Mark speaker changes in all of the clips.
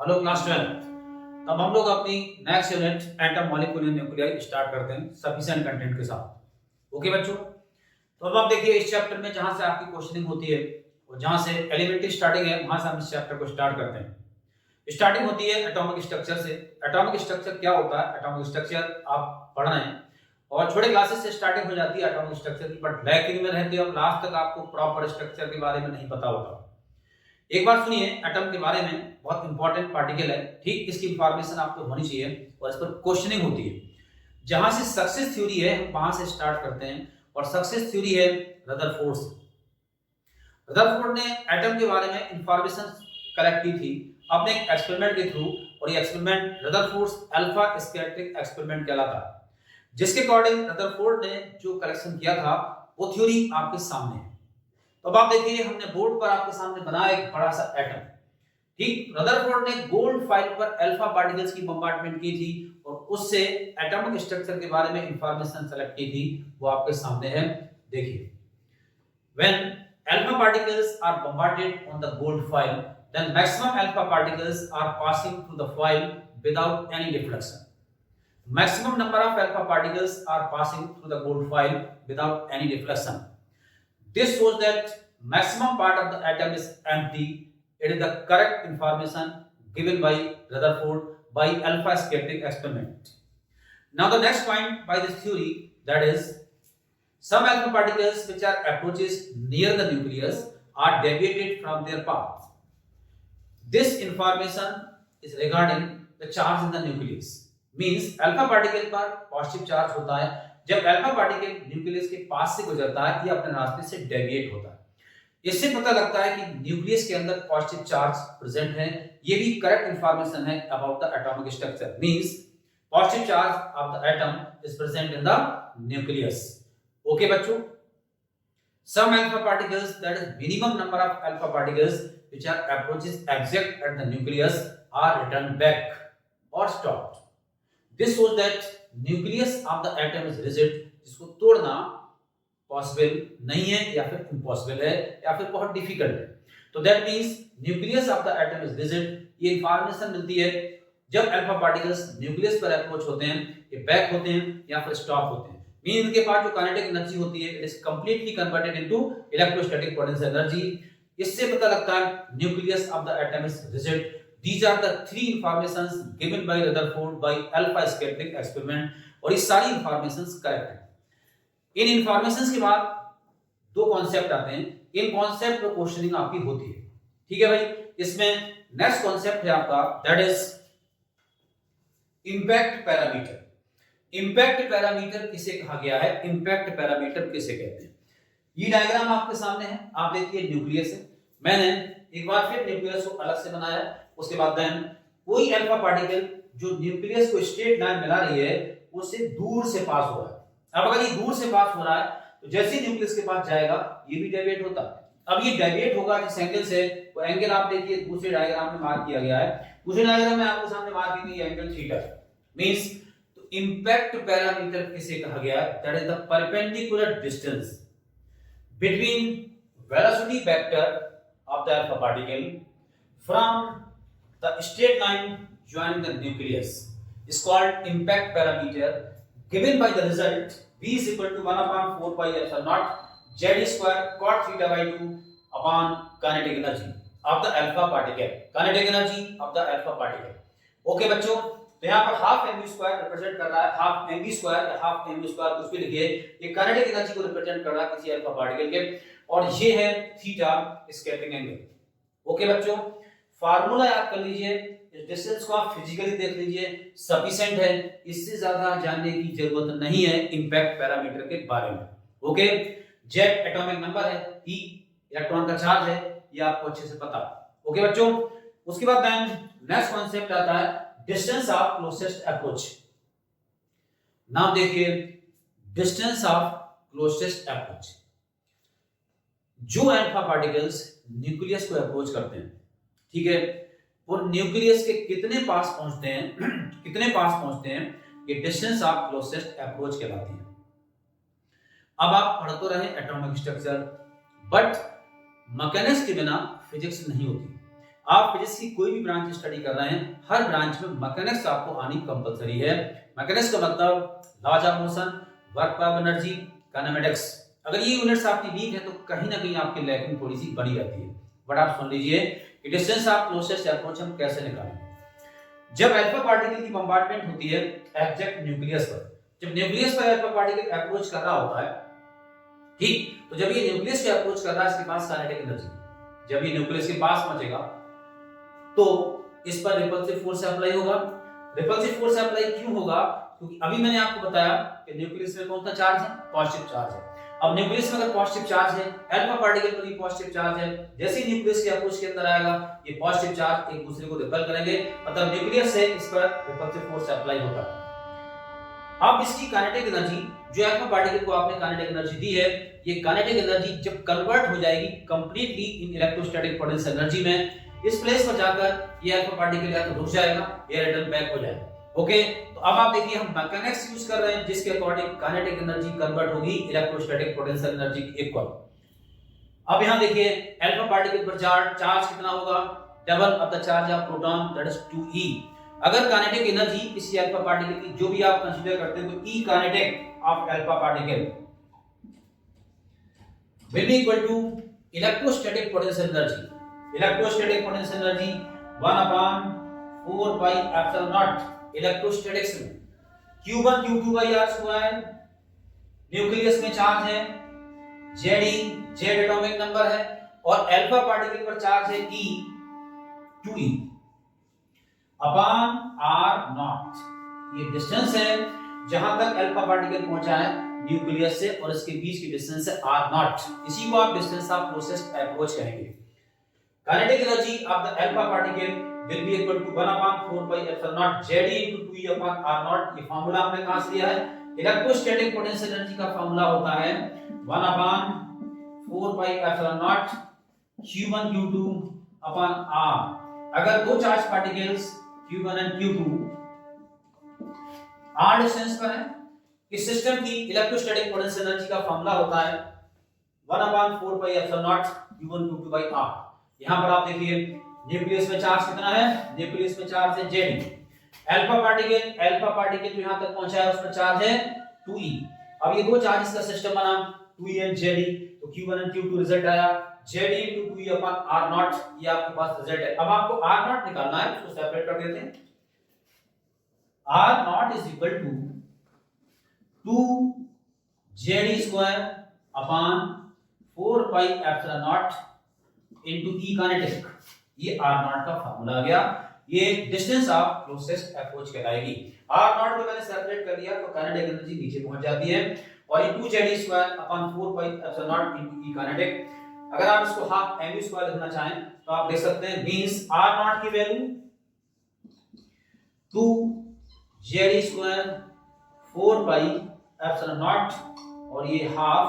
Speaker 1: Hello class 12। अब हम लोग अपनी next unit atom molecule and nuclei start करते हैं सफिशिएंट कंटेंट के साथ। ओके बच्चों, तो अब आप देखिए इस चैप्टर में जहां से आपकी क्वेश्चनिंग होती है और जहां से एलिमेंट्री स्टार्टिंग है वहां से हम इस चैप्टर को स्टार्ट करते हैं। स्टार्टिंग होती है एटॉमिक स्ट्रक्चर से। एटॉमिक स्ट्रक्चर क्या होता है, एटॉमिक स्ट्रक्चर आप पढ़ रहे हैं और छोटे क्लासेस से स्टार्टिंग हो जाती है एटॉमिक स्ट्रक्चर की, बट लैकिंग में रहते हो लास्ट तक आपको प्रॉपर स्ट्रक्चर के बारे में नहीं पता होता। एक बार सुनिए, एटम के बारे में बहुत इंपॉर्टेंट पार्टिकल है, ठीक इसकी इंफॉर्मेशन आपको होनी चाहिए और इस पर क्वेश्चनिंग होती है। जहां से सक्सेस थ्योरी है हम वहां से स्टार्ट करते हैं और सक्सेस थ्योरी है रदरफोर्ड से। रदरफोर्ड ने एटम के बारे में इंफॉर्मेशन कलेक्ट की थी अपने एक एक्सपेरिमेंट के थ्रू, और ये experiment Rutherford's alpha scattering experiment कहलाता है, जिसके अकॉर्डिंग रदरफोर्ड ने जो कलेक्शन किया था वो थ्योरी आपके सामने है। तो अब आप देखिए हमने बोर्ड पर आपके सामने बनाया एक बड़ा सा एटम। ठीक, रदरफोर्ड ने गोल्ड फाइल पर अल्फा पार्टिकल्स की बम्बार्डमेंट की थी और उससे एटॉमिक स्ट्रक्चर के बारे में इंफॉर्मेशन सेलेक्ट की थी, वो आपके सामने है। देखिए, when alpha particles are bombarded on the gold foil, then maximum alpha particles are passing through the foil without any deflection. Maximum number of alpha particles are passing through the gold foil without any deflection. This shows that maximum part of the atom is empty. It is the correct information given by Rutherford by alpha scattering experiment. Now the next point by this theory, that is, some alpha particles which are approaches near the nucleus are deviated from their path. This information is regarding the charge in the nucleus. Means alpha particle पर positive charge होता है जब alpha particle nucleus के पास से गुजरता है या अपने रास्ते से डेविएट होता है। इससे पता लगता है कि न्यूक्लियस के अंदर पॉजिटिव चार्ज प्रेजेंट है। ये भी करेक्ट इंफॉर्मेशन है about the atomic structure. Means positive charge of the atom is present in the nucleus. Okay बच्चों, some alpha particles, that is minimum number of alpha particles which are approaches exact at the nucleus, are returned back or stopped. This shows that nucleus of the atom is rigid, जिसको तोड़ना possible नहीं है या फिर impossible है या फिर बहुत डिफिकल्ट है। तो that means nucleus of the atom is rigid. ये इंफॉर्मेशन मिलती है जब अल्फा पार्टिकल्स न्यूक्लियस पर अप्रोच होते हैं, ये बैक होते हैं या फिर स्टॉप होते हैं। मीन इनके पास जो काइनेटिक एनर्जी होती है it is completely converted into electrostatic potential energy. इससे पता लगता है nucleus of the atom is rigid. These are the three informations given by Rutherford by alpha scattering experiment, और ये सारी इंफॉर्मेशंस करेक्ट है। इन इंफॉर्मेशंस के बाद दो कॉन्सेप्ट आते हैं, इन कॉन्सेप्ट पर क्वेश्चनिंग आपकी होती है। ठीक है भाई, इसमें नेक्स्ट कॉन्सेप्ट है आपका, that is impact parameter. Impact parameter किसे कहा गया है, इंपैक्ट पैरामीटर किसे कहते हैं? ये डायग्राम आपके सामने है, आप देखिए न्यूक्लियस है। मैंने एक बार फिर न्यूक्लियस को अलग से बनाया, उसके बाद देन कोई अल्फा पार्टिकल जो न्यूक्लियस को स्ट्रेट लाइन मिला रही है उससे दूर से पास हो रहा है। अब अगर ये दूर से पास हो रहा है तो जैसे ही न्यूक्लियस के पास जाएगा ये भी डेविएट होता है। अब ये डेविएट होगा जिस एंगल से, वो एंगल आप देखिए दूसरे डायग्राम में मार्क किया गया है। दूसरे डायग्राम में आपके सामने मार्क की गई एंगल थीटा मींस। तो इंपैक्ट पैरामीटर किसे कहा गया है, that is the perpendicular distance between velocity vector of the alpha particle from the straight line joining the nucleus is called impact parameter, given by the result v is equal to 1 upon 4 pi epsilon naught z square cot theta by 2 upon kinetic energy of the alpha particle, kinetic energy of the alpha particle. Okay बच्चों, तो यहाँ पर half mv square represent कर रहा है, half mv square या half mv square कुछ भी लिखिए, ये काइनेटिक एनर्जी को रिप्रेजेंट कर रहा है किसी अल्फा पार्टिकल के, और ये है थीटा स्कैटरिंग एंगल। ओके बच्चों, फार्मूला याद कर लीजिए, इस डिस्टेंस को आप फिजिकली देख लीजिए, सफिशिएंट है, इससे ज्यादा जानने की जरूरत नहीं है इंपैक्ट पैरामीटर के बारे में। ओके, जेट एटॉमिक नंबर है, ई इलेक्ट्रॉन का चार्ज है, ये आपको अच्छे से पता है। ओके बच्चों, उसके बाद नेक्स्ट कॉन्सेप्ट आता है डिस्टेंस ऑफ क्लोजेस्ट अप्रोच। नाम देखिए, डिस्टेंस ऑफ क्लोजेस्ट अप्रोच। जो अल्फा पार्टिकल्स न्यूक्लियस को अप्रोच करते हैं, ठीक है, वो न्यूक्लियस के कितने पास पहुंचते हैं कितने पास पहुंचते हैं, ये डिस्टेंस ऑफ क्लोजेस्ट अप्रोच कहलाती है। अब आप पढ़ तो रहे एटॉमिक स्ट्रक्चर, बट मैकेनिक्स के बिना फिजिक्स नहीं होती। आप फिजिक्स की कोई भी ब्रांच स्टडी कर रहे हैं, हर ब्रांच में मैकेनिक्स आपको आनी कंपलसरी है। मैकेनिक्स का मतलब laws of motion, work of energy, kinematics. अगर ये यूनिट्स आपकी वीक है तो कहीं ना कहीं आपकी लैकिंग थोड़ी सी बनी रहती है। बट आप सुन लीजिए कि डिस्टेंस ऑफ क्लोजेस्ट अप्रोच हम कैसे निकालें। जब अल्फा पार्टिकल की बम्बार्डमेंट होती है एग्जैक्ट न्यूक्लियस पर, जब न्यूक्लियस पर अल्फा पार्टिकल अप्रोच कर रहा होता है, ठीक, तो जब ये न्यूक्लियस पे अप्रोच कर रहा है इसके पास काइनेटिक एनर्जी, जब ये न्यूक्लियस के पास पहुंचेगा तो इस पर रिपल्सिव फोर्स अप्लाई होगा। रिपल्सिव फोर्स अप्लाई क्यों होगा? क्योंकि अभी मैंने आपको बताया कि न्यूक्लियस में कौन सा चार्ज है? पॉजिटिव चार्ज है। अब न्यूक्लियस में अगर पॉजिटिव चार्ज है, अल्फा पार्टिकल पर भी पॉजिटिव चार्ज है, जैसे ही न्यूक्लियस के अप्रोच के अंदर आएगा ये पॉजिटिव चार्ज एक दूसरे को रिपेल करेंगे, मतलब न्यूक्लियस से इस पर रिपल्सिव फोर्स अप्लाई होगा। अब इसकी काइनेटिक एनर्जी, जो अल्फा पार्टिकल को आपने काइनेटिक एनर्जी दी है, ये काइनेटिक एनर्जी जब कन्वर्ट हो जाएगी completely in electrostatic potential energy में, इस प्लेस पर जाकर ये अल्फा पार्टिकल या तो रुक जाएगा या रिटर्न बैक हो जाएगा। ओके, तो अब आप देखिए हम मैकेनिक्स यूज कर रहे हैं जिसके अकॉर्डिंग काइनेटिक एनर्जी कन्वर्ट होगी इलेक्ट्रोस्टैटिक पोटेंशियल एनर्जी की इक्वल। अब यहां देखिए अल्फा पार्टिकल पर चार्ज कितना होगा? Double of the charge of proton, that is 2e। अगर काइनेटिक एनर्जी किसी अल्फा पार्टिकल की जो भी आप कंसीडर करते हैं तो e kinetic of alpha particle will be equal to electrostatic potential energy. Electrostatic potential energy 1/4 pi epsilon naught electrostatics में Q1 Q2 by r square, nucleus में चार्ज है Ze, Z एटॉमिक नंबर है, और alpha particle पर charge है E 2e upon r not. ये distance है जहां तक अल्फा पार्टिकल पहुंचा है न्यूक्लियस से, और इसके बीच की डिस्टेंस है r नॉट। इसी को आप डिस्टेंस ऑफ क्लोजेस्ट अप्रोच कहेंगे। Kinetic energy of the alpha particle will be equal to 1/4 pi epsilon naught Ze into 2e upon r naught। ये फार्मूला हमने कहां से लिया है? इलेक्ट्रोस्टैटिक पोटेंशियल एनर्जी का फार्मूला होता है 1/4 pi epsilon naught Q1 Q2 upon r। अगर दो charge particles Q1 and Q2 r distance पर है, इस सिस्टम की इलेक्ट्रोस्टैटिक पोटेंशियल एनर्जी का फार्मूला होता है 1/4 pi epsilon naught Q1 Q2 by r। यहां पर आप देखिए न्यूक्लियस में चार्ज कितना है? न्यूक्लियस में चार्ज है Ze। अल्फा पार्टिकल जो यहां तक पहुंचा है उस पर चार्ज है 2e। अब ये दो चार्जेस का सिस्टम बना 2e and Ze, तो Q1 and Q2 रिजल्ट आया Ze into 2e upon r naught। ये आपके पास रिजल्ट है। अब आपको r naught निकालना है, उसको सेपरेट कर देते हैं। r naught is equal to 2 Ze square upon 4 pi epsilon naught into e kinetic। ये r नॉट का फार्मूला आ गया। ये डिस्टेंस ऑफ क्लोजेस्ट अप्रोच कहलाएगी। r नॉट को मैंने सेपरेट कर दिया तो काइनेटिक एनर्जी नीचे पहुंच जाती है, और ये 2 upon 4 pi epsilon not into e kinetic. अगर आप इसको हाफ mu स्क्वायर लिखना चाहें तो आप देख सकते हैं, मींस r नॉट की वैल्यू 2 4 पाई एप्सिलॉन नॉट, और ये half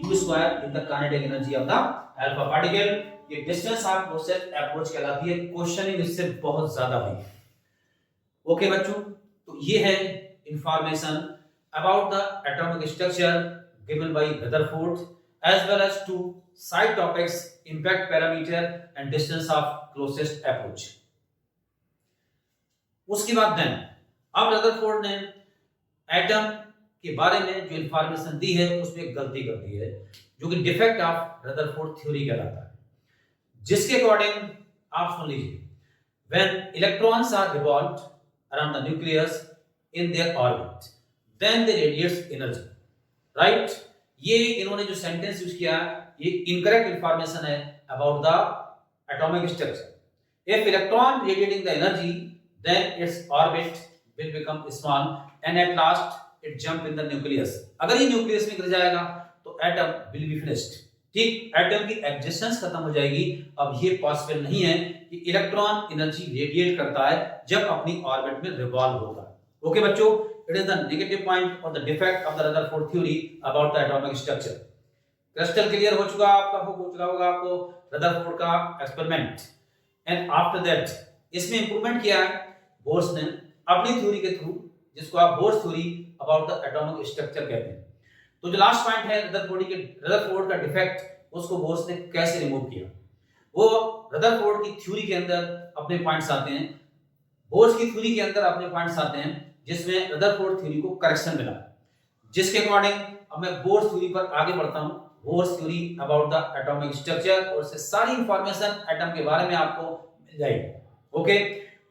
Speaker 1: mu square in the kinetic energy of the alpha particle. ये डिस्टेंस ऑफ क्लोजेस्ट अप्रोच कहलाती है। क्वेश्चनिंग इससे बहुत ज्यादा हुई। ओके बच्चों, तो ये है information about the atomic structure given by Rutherford as well as two side topics impact parameter and distance of closest approach. उसके बाद देन अब रदरफोर्ड ने एटम के बारे में जो इंफॉर्मेशन दी है उसमें एक गलती कर दी है, जो कि डिफेक्ट ऑफ रदरफोर्ड थ्योरी कहलाता है, जिसके अकॉर्डिंग आप सुन लीजिए, when electrons are revolved around the nucleus in their orbit then they radiates energy. Right, ये इन्होंने जो सेंटेंस यूज किया ये इनकरेक्ट इंफॉर्मेशन है about the atomic structure. If electron radiating the energy then its orbit will become small and at last it jump in the nucleus. अगर ये nucleus में गिर जाएगा तो एटम विल बी फिनिश्ड। ठीक, एटम की existence खत्म हो जाएगी। अब ये पॉसिबल नहीं है कि इलेक्ट्रॉन एनर्जी रेडिएट करता है जब अपनी ऑर्बिट में रिवॉल्व होता है। ओके बच्चों, it is the negative point और the defect of the Rutherford theory about the atomic structure. Crystal clear हो चुका होगा आपको रदरफोर्ड का एक्सपेरिमेंट। एंड आफ्टर दैट इसमें इंप्रूवमेंट किया है बोर्स ने अपनी थ्योरी के थ्रू, जिसको आप bourse theory about the atomic structure कहते हैं। तो जो लास्ट पॉइंट है रदरफोर्ड का डिफेक्ट, उसको बोर्स ने कैसे रिमूव किया, वो रदरफोर्ड की थ्योरी के अंदर अपने पॉइंट्स आते हैं, बोर्स की थ्योरी के अंदर अपने पॉइंट्स आते हैं, जिसमें रदरफोर्ड थ्योरी को करेक्शन मिला, जिसके अकॉर्डिंग अब मैं बोर्स थ्योरी पर आगे बढ़ता हूं। Bourse theory about the atomic structure, और से सारी इंफॉर्मेशन एटम के बारे में आपको मिल जाएगी। ओके,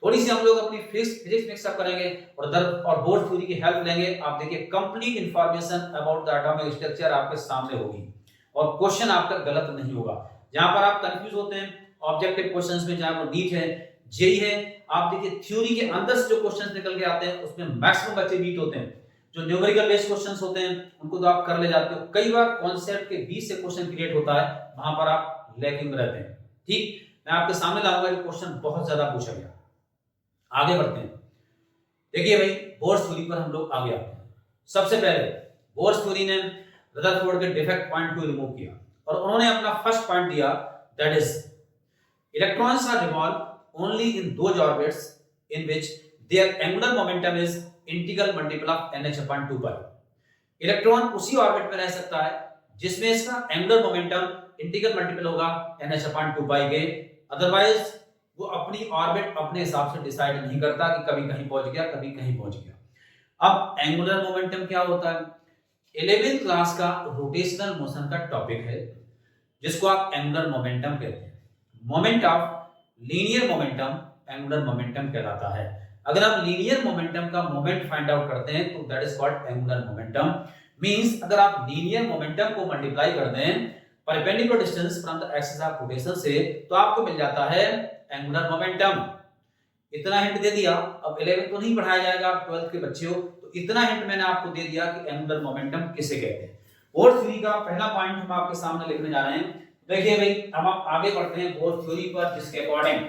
Speaker 1: थोड़ी सी हम लोग अपनी फिजिक्स मिक्सअप करेंगे और बोर्स थ्योरी की हेल्प लेंगे। आप देखिए complete information about the atomic structure आपके सामने होगी और क्वेश्चन आपका गलत नहीं होगा। जहां पर आप कंफ्यूज होते हैं ऑब्जेक्टिव क्वेश्चंस में, जहां पर नीट है, जेई है, आप देखिए थ्योरी के अंदर से जो क्वेश्चंस निकल के आते हैं उसमें मैक्सिमम बच्चे बीट होते हैं। जो न्यूमेरिकल बेस्ड क्वेश्चंस होते हैं उनको तो आप कर ले जाते हो, कई बार कॉन्सेप्ट के बीच से क्वेश्चन क्रिएट होता है, वहां पर आप लैकिंग में रहते हैं। ठीक, मैं आपके सामने लाऊंगा कि क्वेश्चन बहुत ज्यादा पूछा गया। आगे बढ़ते हैं। देखिए भाई, बोर्स थ्योरी पर हम लोग आगे आते हैं। सबसे पहले बोर्स थ्योरी ने रदरफोर्ड के डिफेक्ट पॉइंट को रिमूव किया और उन्होंने अपना फर्स्ट पॉइंट दिया, that is electrons are revolve only in those orbits in which their angular momentum is integral multiple of nh/2 pi. Electron उसी ऑर्बिट में रह सकता है जिसमें इसका एंगुलर मोमेंटम इंटीग्रल मल्टीपल होगा nh/2 पाई के, अदरवाइज वो अपनी ऑर्बिट अपने हिसाब से डिसाइड नहीं करता कि कभी कहीं पहुंच गया, कभी कहीं पहुंच गया। अब एंगुलर मोमेंटम क्या होता है? 11th क्लास का रोटेशनल मोशन का टॉपिक है, जिसको आप एंगुलर मोमेंटम कहते हैं। Moment of linear momentum angular momentum कहलाता है। अगर आप लीनियर मोमेंटम का मोमेंट फाइंड आउट करते हैं तो that is called angular momentum. Means अगर आप लीनियर मोमेंटम को मल्टीप्लाई कर दें perpendicular distance from the axis of rotation से, तो आपको मिल जाता है एंगुलर मोमेंटम। इतना हिंट दे दिया। अब 11th तो नहीं पढ़ाया जाएगा, आप 12th के बच्चे हो, तो इतना हिंट मैंने आपको दे दिया कि एंगुलर मोमेंटम किसे कहते हैं। बोर्स थ्योरी का पहला पॉइंट हम आपके सामने लिखने जा रहे हैं। देखिए भाई, अब आप आगे बढ़ते हैं बोर्स थ्योरी पर, जिसके अकॉर्डिंग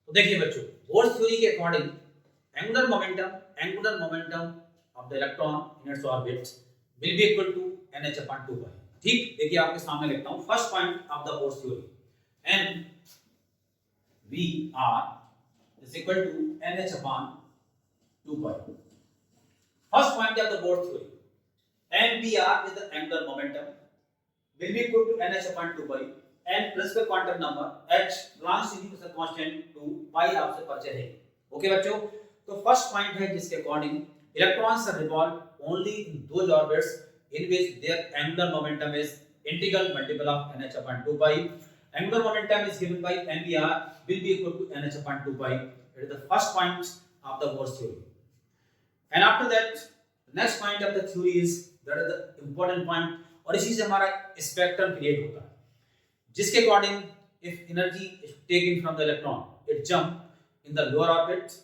Speaker 1: तो देखिए बच्चों, बोर्स थ्योरी के according angular momentum of the electron in its orbit will be equal to nh/2 pi. ठीक, देखिए आपके सामने लिखता हूं first point of the Bohr's theory, n v r is equal to nh/2 pi. First point of the Bohr theory, n v r is the angular momentum will be equal to nh/2 pi, n principal quantum number h belongs to the constant to pi आपसे परिचय है। Okay बच्चों, तो first point है जिसके according electrons are revolve only in those orbits in which their angular momentum is integral multiple of nh/2 pi. Angular momentum is given by nvr will be equal to nh/2 pi. It is the first point of the Bohr's theory. And after that, the next point of the theory is that is the important point, और इसी से हमारा spectrum create होता है, जिसके according if energy is taken from the electron, it jump in the lower orbit.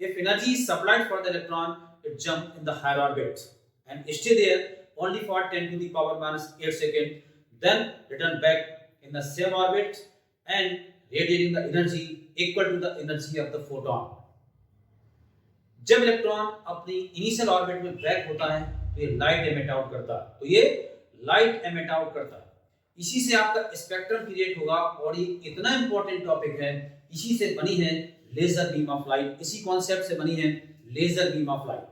Speaker 1: If energy is supplied for the electron, it jump in the higher orbit and stay there only for 10 to the power minus 8 seconds, then return back in the same orbit and radiating the energy equal to the energy of the photon. जब electron अपनी initial orbit में back होता है तो ये light emit out करता है, इसी से आपका स्पेक्ट्रम क्रिएट होगा। और ये इतना इंपॉर्टेंट टॉपिक है, इसी से बनी है लेजर बीम ऑफ लाइट, इसी कॉन्सेप्ट से बनी है लेजर बीम ऑफ लाइट।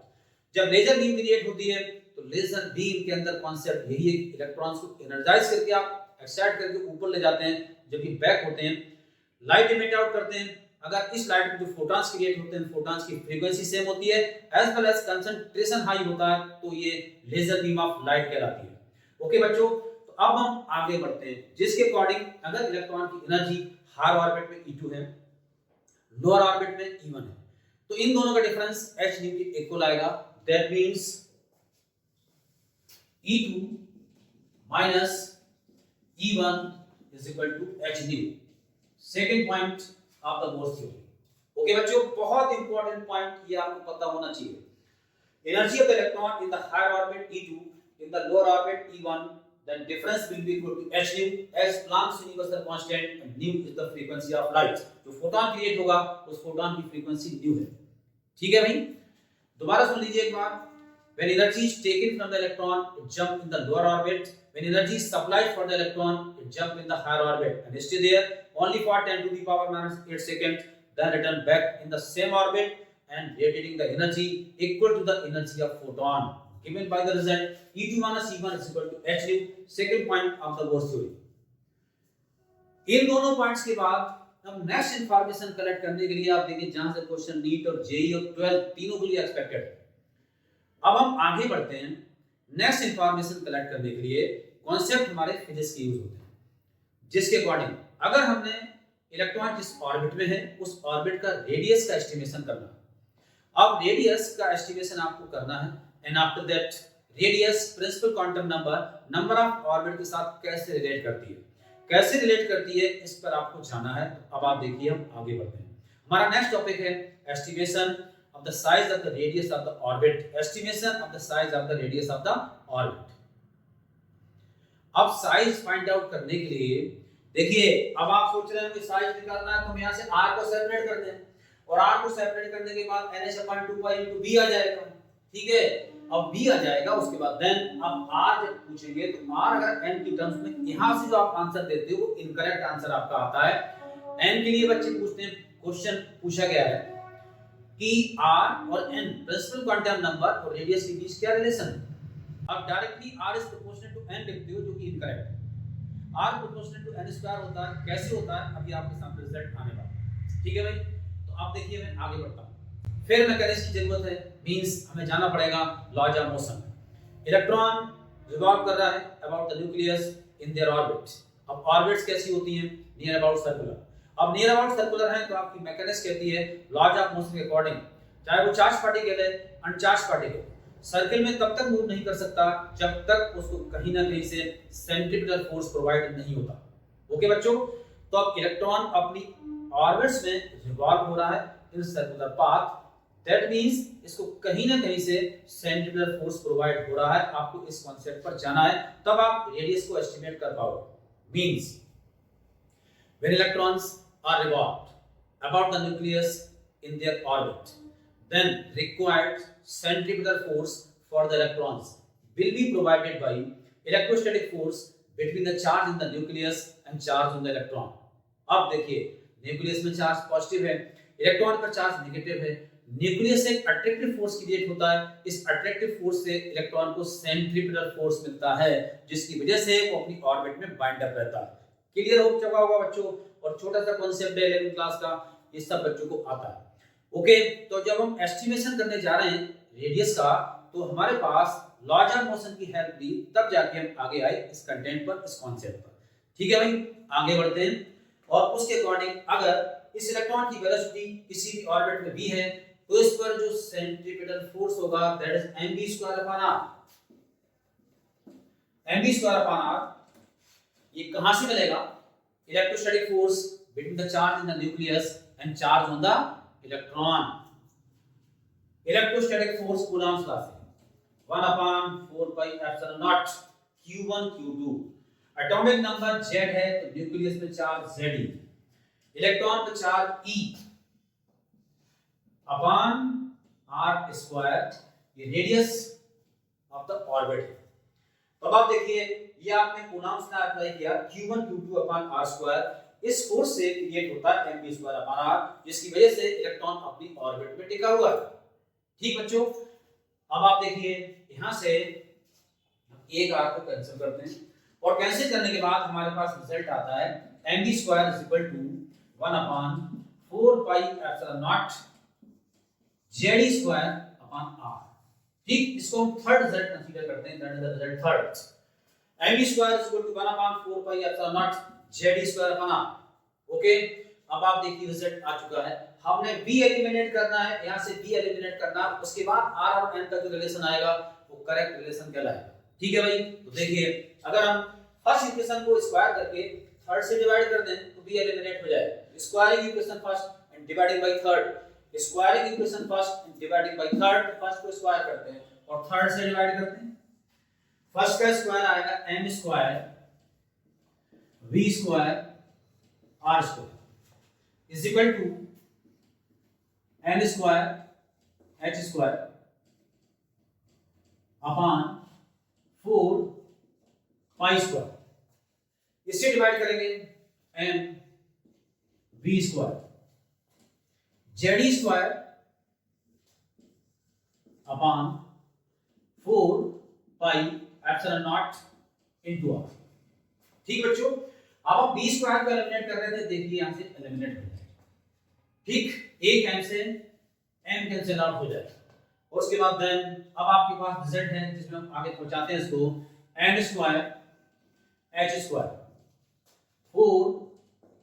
Speaker 1: जब लेजर बीम क्रिएट होती है तो लेजर बीम के अंदर कॉन्सेप्ट यही है कि इलेक्ट्रॉन्स को एनर्जाइज करके आप एक्साइट करके ऊपर ले जाते हैं, जबकि बैक होते हैं लाइट एमिट आउट करते हैं। अगर इस लाइट में जो फोटॉन्स क्रिएट होते हैं, फोटॉन्स की फ्रीक्वेंसी सेम होती है as well as concentration high होता है, तो ये लेजर बीम ऑफ लाइट कहलाती है। ओके बच्चों, तो अब हम आगे बढ़ते हैं, जिसके अकॉर्डिंग अगर इलेक्ट्रॉन की एनर्जी हायर ऑर्बिट में E2 है, लोअर ऑर्बिट में E1 है, तो इन दोनों का डिफरेंस h न्यू के इक्वल आएगा। That means E2 minus E1 is equal to h nu. Second point of the Bohr's theory. Okay बच्चों, बहुत इंपॉर्टेंट पॉइंट ये आपको पता होना चाहिए। Energy of the electron in the higher orbit E2, in the lower orbit E1, then difference will be equal to h nu, as Planck's universal constant, and nu is the frequency of light. जो photon create होगा उस photon की frequency nu है। ठीक है भाई, दोबारा सुन लीजिए एक बार। When energy is taken from the electron, it jump in the lower orbit. When energy is supplied for the electron, it jump in the higher orbit and stay there only for 10 to the power minus 8 seconds, then return back in the same orbit and radiating the energy equal to the energy of photon. Given by the result, E2 minus E1 is equal to h nu. Second point of the Bohr's theory. इन दोनों points के बाद हम next information collect करने के लिए आप देखिए जहां से क्वेश्चन नीट और जेई और 12 तीनों के लिए एक्सपेक्टेड है। अब हम आगे बढ़ते हैं नेक्स्ट इंफॉर्मेशन कलेक्ट करने के लिए। कॉन्सेप्ट हमारे फिजिक्स के यूज होते हैं जिसके अकॉर्डिंग अगर हमने इलेक्ट्रॉन जिस ऑर्बिट में है उस ऑर्बिट का रेडियस का एस्टिमेशन करना है। अब रेडियस का एस्टिमेशन आपको करना है and after that radius principal quantum number of orbit के साथ कैसे रिलेट करती है, कैसे रिलेट करती है इस पर आपको जाना है। अब आप देखिए हम आगे बढ़ते हैं। हमारा नेक्स्ट टॉपिक है estimation of the size of the radius of the orbit, estimation of the size of the radius of the orbit। अब साइज फाइंड आउट करने के लिए देखिए, अब आप सोच रहे हैं कि साइज निकालना है तो हम यहाँ से r को सेपरेट कर दें और r को सेपरेट करने के बाद nh/2 into b आ जाएगा। ठीक है, अब b आ जाएगा, उसके बाद देन अब r जब पूछेंगे तो r अगर n की टर्म्स में यहाँ से जो आप आंसर देते हो वो इनकरेक्ट आंसर आपका आता है। n के लिए बच्चे पूछते हैं, क्वेश्चन पूछा गया है कि r और n प्रिंसिपल क्वांटम नंबर और रेडियस के बीच क्या रिलेशन है। अब directly r is proportional to n लिखते हो जो कि इनकरेक्ट है। r proportional to n square होता है, कैसे होता है अभी आपके सामने रिजल्ट आने वाला है। ठीक है भाई, तो आप देखिए मैं आगे बढ़ता हूं। फिर मैकेनिक्स की जरूरत है, मींस हमें जाना पड़ेगा laws of motion. Electron revolve कर रहा है about the nucleus in their orbit. अब ऑर्बिट्स कैसी होती हैं, नियर अबाउट सर्कुलर। अब नियर अबाउट सर्कुलर है तो आपकी मैकेनिक्स कहती है लॉज ऑफ मोशन के अकॉर्डिंग चाहे वो चार्ज पार्टिकल है अनचार्ज पार्टिकल सर्किल में तब तक मूव नहीं कर सकता जब तक उसको कहीं ना कहीं से सेंट्रीपिटल फोर्स प्रोवाइड नहीं होता। ओके बच्चों, तो अब इलेक्ट्रॉन अपनी ऑर्बिट्स में रिवॉल्व हो रहा है in circular path, that means इसको कहीं ना कहीं से सेंट्रीपिटल फोर्स प्रोवाइड हो रहा है। आपको इस कांसेप्ट पर जाना है तब आप रेडियस को एस्टिमेट कर पाओगे। Means when electrons are revolved about the nucleus in their orbit, then required centripetal force for the electrons will be provided by electrostatic force between the charge in the nucleus and charge on the electron। अब देखिए, nucleus में charge positive है, electron पर charge negative है। Nucleus से एक attractive force create होता है, इस अट्रैक्टिव फोर्स से इलेक्ट्रॉन को सेंट्रीपिटल फोर्स मिलता है जिसकी वजह से वो अपनी ऑर्बिट में बाइंड अप रहता है। क्लियर हो चुका होगा बच्चों, और छोटा सा कॉन्सेप्ट है 11th क्लास का, ये सब बच्चों को आता है। ओके, तो जब हम एस्टिमेशन करने जा रहे हैं रेडियस का तो हमारे पास लॉज ऑफ मोशन की हेल्प ली, तब जाके हम आगे आए इस कंटेंट पर, इस कॉन्सेप्ट पर। ठीक है भाई, आगे बढ़ते हैं। और उसके अकॉर्डिंग अगर इस इलेक्ट्रॉन की वेलोसिटी किसी भी ऑर्बिट में भी है तो इस पर जो सेंट्रीपिटल फोर्स होगा दैट इज mv²/r। mv²/r ये कहां से मिलेगा? Electrostatic force between the charge in the nucleus and charge on the electron. Electrostatic force Coulomb's law से 1/4πε0 q1 q2। Atomic number z है तो न्यूक्लियस में चार्ज Ze, इलेक्ट्रॉन पे चार्ज E अपॉन r², ये रेडियस ऑफ द ऑर्बिट है। तो अब आप देखिए, ये आपने कूलम्ब्स लॉ अप्लाई किया, q1 q2 अपॉन r², इस फोर्स से क्रिएट होता है mv²/r जिसकी वजह से इलेक्ट्रॉन अपनी ऑर्बिट में टिका हुआ है। ठीक बच्चों, अब आप देखिए यहां से एक r को कैंसिल करते हैं और कैंसिल करने के बाद हमारे पास रिजल्ट आता है mv² 1/4πε0 Ze²/r। ठीक, इसको हम थर्ड रिजल्ट कंसीडर करते हैं, that is the result third. mv² 1/4πε0 Ze²/r। Okay, अब आप देखिए रिजल्ट आ चुका है। हमने b एलिमिनेट करना है, यहां से b एलिमिनेट करना, उसके बाद r और n का जो रिलेशन आएगा वो करेक्ट रिलेशन कहलाएगा। ठीक है भाई, तो देखिए अगर हम फर्स्ट इक्वेशन को स्क्वायर करके थर्ड से डिवाइड कर दें तो b एलिमिनेट हो जाएगा। Squaring equation first and dividing by third, squaring equation first and dividing by third, first को स्क्वायर करते हैं और थर्ड से डिवाइड करते हैं। फर्स्ट का स्क्वायर आएगा m² v² r² is equal to n² h² upon 4π²। इससे डिवाइड करेंगे m v² Ze² upon 4πε0 into r। ठीक बच्चों, अब हम b स्क्वायर को एलिमिनेट कर रहे थे, देखिए यहां से एलिमिनेट हो जाएगा। ठीक, एक m से m कैंसिल आउट हो जाएगा। और उसके बाद देन अब आपके पास रिजल्ट है जिसमें हम आगे पहुंचाते हैं इसको, n square h square 4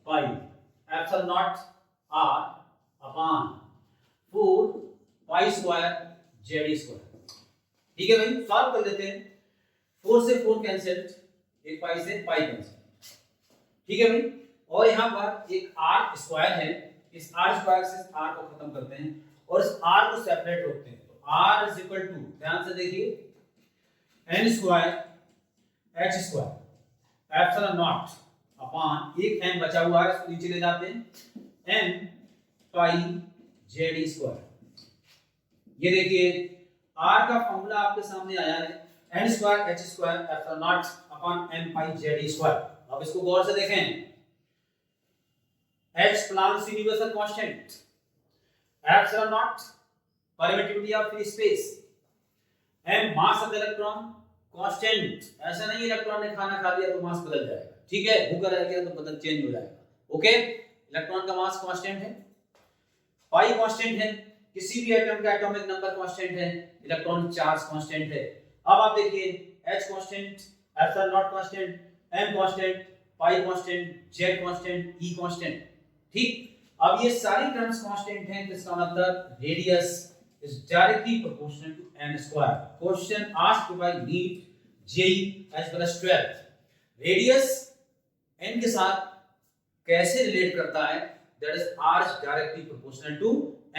Speaker 1: pi epsilon not r upon 4 pi square z square. ठीक है भाई, सॉल्व कर लेते हैं। 4 से 4 कैंसिल, एक पाई से पाई कैंसिल। ठीक है भाई, और यहाँ पर एक r स्क्वायर है, इस r स्क्वायर से r को खत्म करते हैं और इस r को सेपरेट रखते हैं। तो r इज इक्वल टू, ध्यान से देखिए, n square h square epsilon naught upon, एक m बचा हुआ है इसको नीचे ले जाते हैं, n पाई z स्क्वायर। ये देखिए r का फॉर्मूला आपके सामने आया है, n square h square epsilon naught upon m पाई z स्क्वायर। अब इसको गौर से देखें, h Planck's universal constant, epsilon not permittivity of free space, m mass of electron constant. ऐसा नहीं इलेक्ट्रॉन ने खाना खा लिया तो मास बदल जाएगा, ठीक है, भूखा रह गया तो बदल चेंज हो जाएगा। ओके, इलेक्ट्रॉन का मास कांस्टेंट है, पाई कांस्टेंट है, किसी भी एटम का एटॉमिक नंबर कांस्टेंट है, इलेक्ट्रॉन चार्ज कांस्टेंट है। अब आप देखिए h constant, epsilon not constant, m constant, pi constant, z constant, e constant. ठीक, अब ये सारी टर्म्स कांस्टेंट हैं, इसका मतलब radius is directly proportional to n square. Question asked by NEET, JEE as well as 12th. Radius n के साथ कैसे रिलेट करता है? That is r is directly proportional to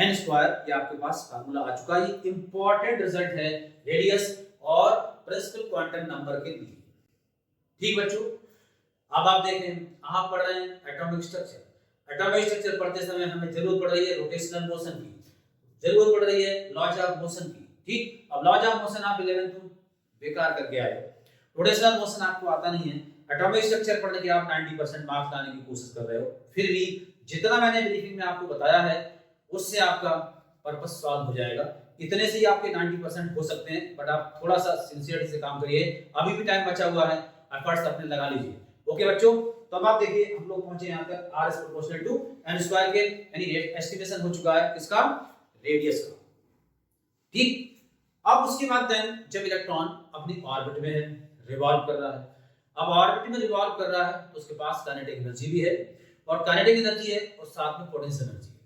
Speaker 1: n square. ये आपके पास फार्मूला आ चुका है, ये इंपॉर्टेंट रिजल्ट है रेडियस और प्रिंसिपल क्वांटम नंबर के लिए। ठीक बच्चों, अब आप देखें, आप पढ़ रहे हैं एटॉमिक स्ट्रक्चर। एटॉमिक स्ट्रक्चर पढ़ते समय हमें जरूरत पड़ रही है रोटेशनल मोशन की, जरूरत पड़ रही है लॉज ऑफ मोशन की। ठीक, अब लॉज ऑफ मोशन आप 11th में बेकार करके आए, रोटेशनल मोशन आपको आता नहीं है, एटॉमिक स्ट्रक्चर पढ़ने के आप 90% मार्क्स लाने की कोशिश कर रहे हो, फिर भी जितना मैंने ब्रीफिंग में आपको बताया है उससे आपका पर्पस सॉल्व हो जाएगा। इतने से ही आपके 90% हो सकते हैं, बट आप थोड़ा सा सिंसियरिटी से काम करिए, अभी भी टाइम बचा हुआ है, एफर्ट्स अपने लगा लीजिए। ओके बच्चों, तो अब आप देखिए हम लोग पहुंचे यहाँ तक r is proportional to n square के, यानी एस्टिमेशन हो चुका है इसका रेडियस का। ठीक, अब उसके बाद देन जब इलेक्ट्रॉन अपनी ऑर्बिट में है, रिवॉल्व कर रहा है, अब ऑर्बिट में रिवॉल्व कर रहा है तो उसके पास काइनेटिक एनर्जी भी है, और काइनेटिक एनर्जी है और साथ में पोटेंशियल एनर्जी है।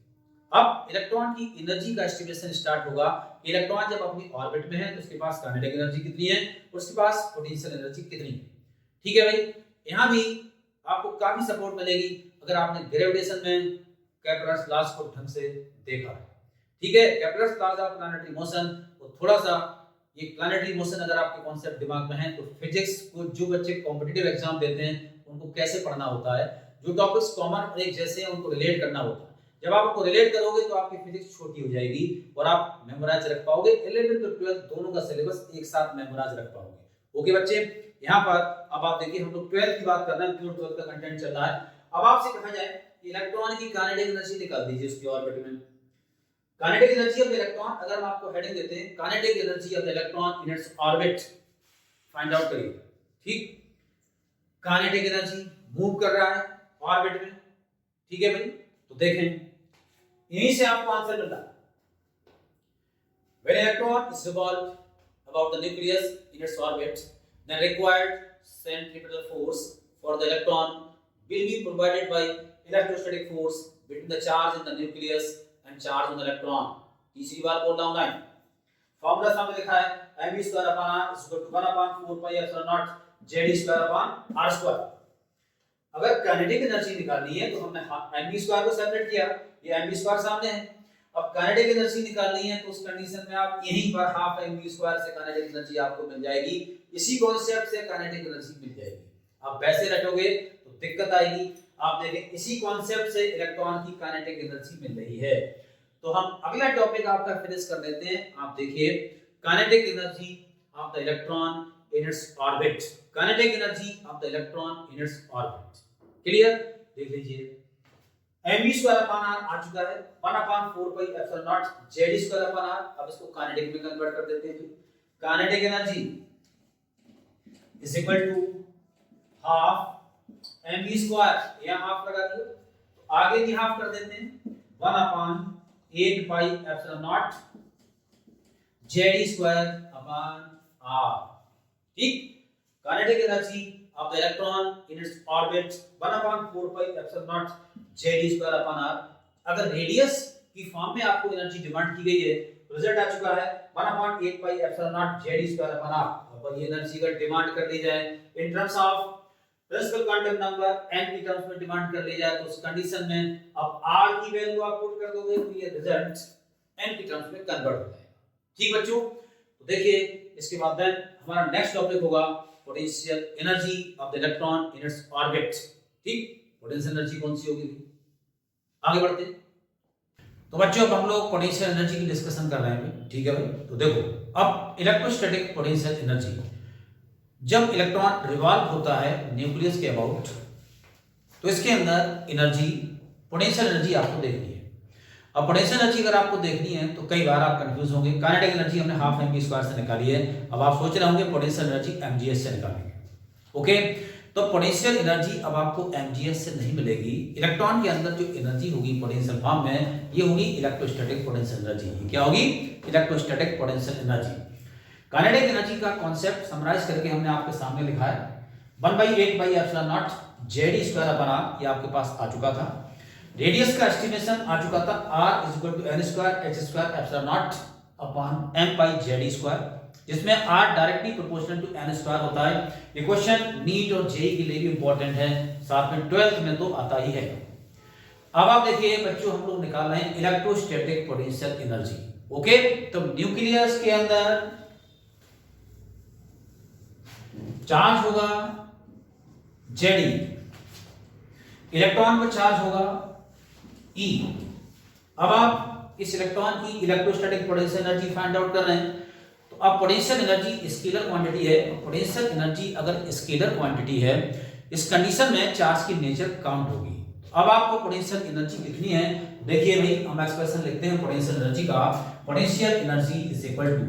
Speaker 1: अब इलेक्ट्रॉन की एनर्जी का एस्टिमेशन स्टार्ट होगा। इलेक्ट्रॉन जब अपनी ऑर्बिट में है तो उसके पास काइनेटिक एनर्जी कितनी है, उसके पास पोटेंशियल एनर्जी कितनी है। ठीक है भाई, यहाँ भी आपको काफी सपोर्ट मिलेगी अगर आपने ग्रेविटेशन में केपलर्स लॉज को ढंग से देखा है। ठीक है, Kepler's laws of planetary motion, और थोड़ा सा ये प्लैनेटरी मोशन अगर आपके कॉन्सेप्ट दिमाग में है तो फिजिक्स को जो बच्चे कॉम्पिटिटिव एग्जाम देते हैं उनको कैसे पढ़ना होता है, जो टॉपिक्स कॉमन और एक जैसे हैं उनको रिलेट करना होता है। जब आप उनको रिलेट करोगे तो आपकी फिजिक्स छोटी हो जाएगी और आप मेमोराइज रख पाओगे, 11th और 12th दोनों का सिलेबस एक साथ मेमोराइज रख पाओगे। ओके बच्चे, यहाँ पर अब आप देखिए हम लोग 12th की बात कर रहे हैं, प्योर 12th का कंटेंट चल रहा है। अब आपसे कहा जाए इलेक्ट्रॉन की काइनेटिक एनर्जी निकाल दीजिए उसकी ऑर्बिट में। काइनेटिक एनर्जी ऑफ इलेक्ट्रॉन, अगर हम आपको हेडिंग देते हैं kinetic energy of electron in its orbit, find out करिए। ठीक, काइनेटिक एनर्जी मूव कर रहा है ऑर्बिट में। ठीक है भाई, तो देखें यहीं से आपको आंसर मिलता है। When electron is revolved about the nucleus in its orbit, the required centripetal force for the electron will be provided by electrostatic force between the charge in the nucleus and charge on the electron. तीसरी बार बोल रहा हूं line, formula सामने लिखा है mv square upon r is equal to 1 upon 4 pi epsilon naught z square upon r square. अगर kinetic energy निकालनी है तो हमने mv स्क्वायर को सेपरेट किया, ये mv स्क्वायर सामने है। अब काइनेटिक एनर्जी निकालनी है तो उस कंडीशन में आप यहीं पर हाफ mv स्क्वायर से काइनेटिक एनर्जी आपको मिल जाएगी, इसी कॉन्सेप्ट से काइनेटिक एनर्जी मिल जाएगी। आप वैसे रटोगे तो दिक्कत आएगी। आप देखें इसी कॉन्सेप्ट से इलेक्ट्रॉन की काइनेटिक एनर्जी मिल रही है। तो हम अगला टॉपिक आपका फिनिश कर देते हैं। आप देखिए kinetic energy of the electron in its orbit, kinetic energy of the electron in its orbit. Clear, देख लीजिए mv स्क्वायर अपॉन r आ चुका है, 1 upon 4 pi epsilon naught z square upon r। अब इसको काइनेटिक में कन्वर्ट कर देते हैं। Kinetic energy is equal to half mv square, यहाँ हाफ लगा दिया, तो आगे भी हाफ कर देते हैं 1 upon 8 pi epsilon naught JD square upon r. ठीक, kinetic energy of the electron in its orbit 1 upon 4 pi epsilon naught JD square upon r. अगर रेडियस की फॉर्म में आपको एनर्जी डिमांड की गई है, रिजल्ट आ चुका है 1 upon 8 pi epsilon naught JD square upon R. अब ये एनर्जी का डिमांड कर ली जाए in terms of principal quantum number n की टर्म्स में डिमांड कर ली जाए, तो उस कंडीशन में अब r की वैल्यू आप पुट कर दोगे तो ये रिजल्ट n की टर्म्स में कन्वर्ट हो जाएगा। ठीक बच्चों, तो देखिए इसके बाद देन हमारा नेक्स्ट टॉपिक होगा potential energy of the electron in its orbit. ठीक, पोटेंशियल एनर्जी कौन सी होगी, आगे बढ़ते हैं। तो बच्चों अब हम लोग पोटेंशियल एनर्जी की डिस्कशन कर रहे हैं। ठीक है भाई, तो देखो अब इलेक्ट्रोस्टैटिक पोटेंशियल एनर्जी, जब इलेक्ट्रॉन रिवॉल्व होता है न्यूक्लियस के अबाउट, तो इसके अंदर एनर्जी पोटेंशियल एनर्जी आपको देखनी है। अब पोटेंशियल एनर्जी अगर आपको देखनी है तो कई बार आप कंफ्यूज होंगे। काइनेटिक एनर्जी हमने हाफ mv स्क्वायर से निकाली है, अब आप सोच रहे होंगे पोटेंशियल एनर्जी mgs से निकालेंगे। ओके, तो पोटेंशियल एनर्जी अब आपको mgs से नहीं मिलेगी। इलेक्ट्रॉन के अंदर जो एनर्जी होगी पोटेंशियल फॉर्म में, ये होगी इलेक्ट्रोस्टैटिक पोटेंशियल एनर्जी। क्या होगी? Electrostatic potential energy. Kinetic energy का कॉन्सेप्ट समराइज करके हमने आपके सामने लिखा है 1/8 pi epsilon naught JD square upon R, ये आपके पास आ चुका था। रेडियस का एस्टिमेशन आ चुका था r is equal to n square h square epsilon naught upon m pi Z square, जिसमें r directly proportional to n square होता है। ये क्वेश्चन नीट और जेईई के लिए भी इंपॉर्टेंट है, साथ में 12th में तो आता ही है। अब आप देखिए बच्चों, हम लोग निकाल रहे हैं इलेक्ट्रोस्टैटिक पोटेंशियल एनर्जी। ओके, तो न्यूक्लियस के अंदर चार्ज होगा Jd, इलेक्ट्रॉन पर चार्ज होगा E। अब आप इस इलेक्ट्रॉन की electrostatic potential energy find out कर रहे हैं, तो अब पोटेंशियल एनर्जी स्केलर क्वांटिटी है। पोटेंशियल एनर्जी अगर स्केलर क्वांटिटी है, इस कंडीशन में चार्ज की नेचर काउंट होगी। अब आपको पोटेंशियल एनर्जी लिखनी है। देखिए भाई, हम एक्सप्रेशन लिखते हैं पोटेंशियल एनर्जी का। Potential energy is equal to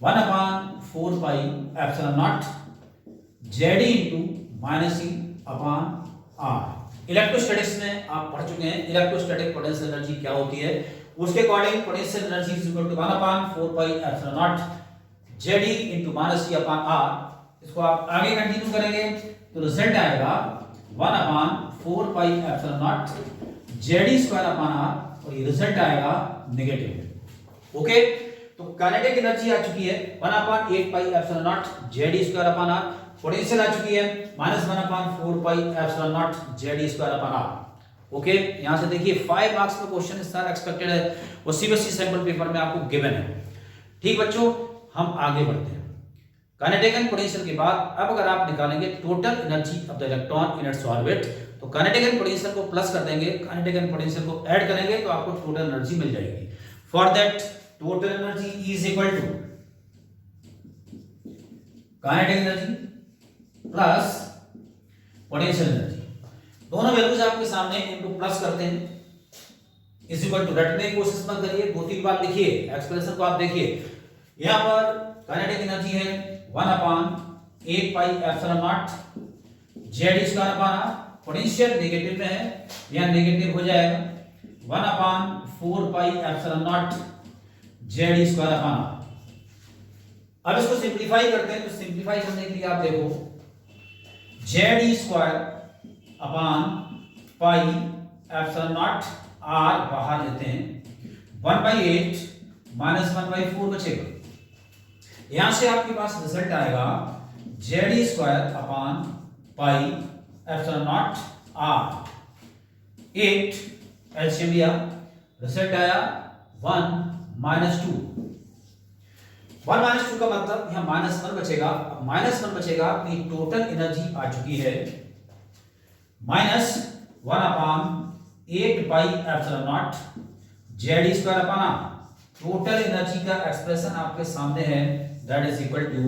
Speaker 1: 1 upon 4 pi epsilon naught JD into minus E upon R. Electrostatics में आप पढ़ चुके हैं इलेक्ट्रोस्टैटिक पोटेंशियल एनर्जी क्या होती है। उसके according potential energy is equal to 1 upon 4 pi epsilon naught JD into minus E upon r. इसको आप आगे कंटिन्यू करेंगे तो रिजल्ट आएगा 1 upon 4 pi epsilon naught JD square upon r, और ये रिजल्ट आएगा नेगेटिव। ओके, तो काइनेटिक एनर्जी आ चुकी है 1 upon 8 pi epsilon naught JD square upon are. Potential आ चुकी है -1 upon 4 pi epsilon naught JD square upon R. Okay, यहां से देखिए 5 मार्क्स में क्वेश्चन इस तरह एक्सपेक्टेड है, वो सीबीएसई सैंपल पेपर में आपको गिवन है। ठीक बच्चों, हम आगे बढ़ते हैं। काइनेटिक एंड पोटेंशियल के बाद अब अगर आप निकालेंगे total energy of the electron in its orbit, तो काइनेटिक एंड पोटेंशियल को प्लस कर देंगे, काइनेटिक एंड पोटेंशियल को ऐड करेंगे तो आपको टोटल एनर्जी मिल जाएगी। For that total energy is equal to kinetic energy plus potential energy. दोनों वैल्यूज आपके सामने इनटू प्लस करते हैं, इज इक्वल टू, रटने की कोशिश मत करिए, 2-3 बार लिखिए, एक्सप्रेशन को आप देखिए। यहां पर काइनेटिक एनर्जी है 1 upon 8 pi epsilon naught Z square upon are. Potential negative में है, यहां नेगेटिव हो जाएगा 1 upon 4 pi epsilon naught Z square upon R. अब इसको सिंपलीफाई करते हैं, तो सिंपलीफाई करने के लिए आप देखो Z square upon pi epsilon naught R बाहर लेते हैं, 1/8 माइनस 1/4 बचेगा। यहां से आपके पास रिजल्ट आएगा Z square upon pi epsilon naught R. 8 LCM लिया, रिजल्ट आया 1 - 2। 1 - 2 का मतलब यहां -1 बचेगा। अब -1 बचेगा, अपनी टोटल एनर्जी आ चुकी है -1 upon 8 pi epsilon naught Z square upon R. Total energy का एक्सप्रेशन आपके सामने है, that is equal to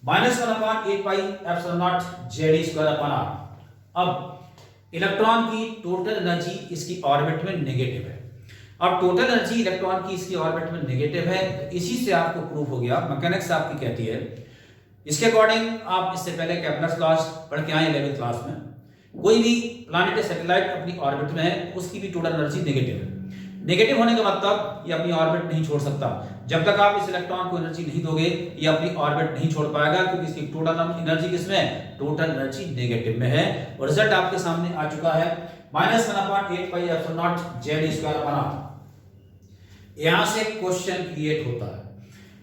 Speaker 1: -1 upon 8 pi epsilon naught Z square upon R. अब इलेक्ट्रॉन की टोटल एनर्जी इसकी ऑर्बिट में नेगेटिव है। अब टोटल एनर्जी इलेक्ट्रॉन की इसकी ऑर्बिट में नेगेटिव है, तो इसी से आपको प्रूफ हो गया, मैकेनिक्स आपकी कहती है इसके अकॉर्डिंग आप इससे पहले कैप्लर्स लॉस पढ़ के आए 11th क्लास में, कोई भी प्लैनेट या सैटेलाइट अपनी ऑर्बिट में है उसकी भी टोटल एनर्जी नेगेटिव है। नेगेटिव होने का मतलब ये अपनी ऑर्बिट नहीं छोड़ सकता। जब तक आप इस इलेक्ट्रॉन को एनर्जी नहीं दोगे ये अपनी ऑर्बिट नहीं छोड़ पाएगा, क्योंकि इसकी टोटल एनर्जी किसमें है? टोटल एनर्जी नेगेटिव में है। और रिजल्ट आपके सामने आ चुका है -1/8 पाई एप्सिलॉन नॉट Z²/r। यहां से क्वेश्चन क्रिएट होता है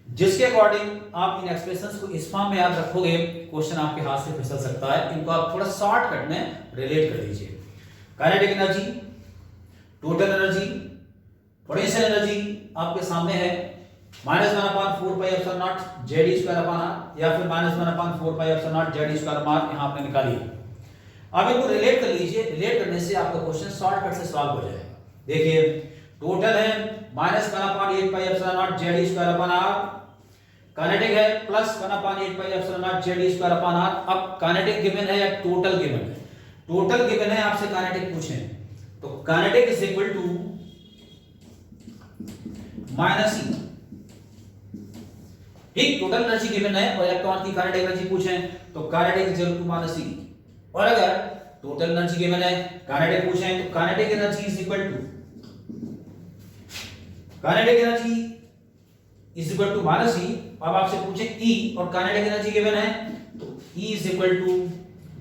Speaker 1: जिसके अकॉर्डिंग आप इन एक्सप्रेशंस को इस फॉर्म में याद रखोगे, क्वेश्चन आपके हाथ से फिसल सकता है। इनको आप थोड़ा शॉर्टकट में रिलेट कर लीजिए। Kinetic energy, total energy, potential energy आपके सामने है -1/4 पाई एप्सिलॉन नॉट Z²/r या फिर -1/4 पाई एप्सिलॉन नॉट Z²/r यहां आपने निकाली है। अब इनको रिलेट कर लीजिए। रिलेट करने से आपका क्वेश्चन शॉर्टकट से सॉल्व हो जाएगा। देखिए टोटल है -1/8 pi epsilon naught Z²/r, kinetic है +1/8 पाई एप्सिलॉन नॉट Z²/r। अब काइनेटिक गिवन है या टोटल गिवन है? टोटल गिवन है, आपसे काइनेटिक पूछे तो kinetic is equal to -E। ठीक, टोटल एनर्जी गिवन है और इलेक्ट्रॉन की काइनेटिक एनर्जी पूछे तो kinetic is equal to -E। और अगर टोटल एनर्जी गिवन है, काइनेटिक पूछे तो kinetic energy is equal to kinetic energy is equal to -E। अब आपसे पूछे E और काइनेटिक एनर्जी गिवन है तो E is equal to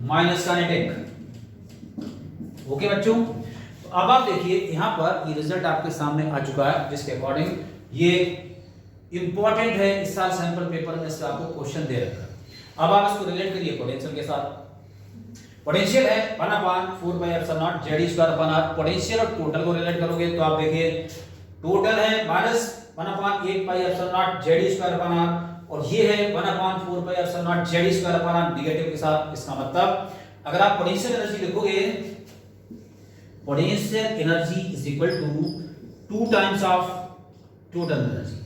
Speaker 1: minus kinetic. Okay बच्चों, तो अब आप देखिए यहां पर ये रिजल्ट आपके सामने आ चुका है, जिसके अकॉर्डिंग ये इंपॉर्टेंट है। इस साल सैंपल पेपर में इसका आपको क्वेश्चन दे रखा है। अब आप इसको रिलेट करिए पोटेंशियल के साथ। पोटेंशियल है 1/4 पाई एप्सिलॉन नॉट Z²/r। पोटेंशियल और टोटल को रिलेट करोगे तो आप देखिए टोटल है -1/8 पाई एप्सिलॉन नॉट Z²/r और ये है 1/4 पाई एप्सिलॉन नॉट Z²/r नेगेटिव के साथ। इसका मतलब अगर आप पोटेंशियल एनर्जी लिखोगे, potential energy is equal to 2 times of total energy.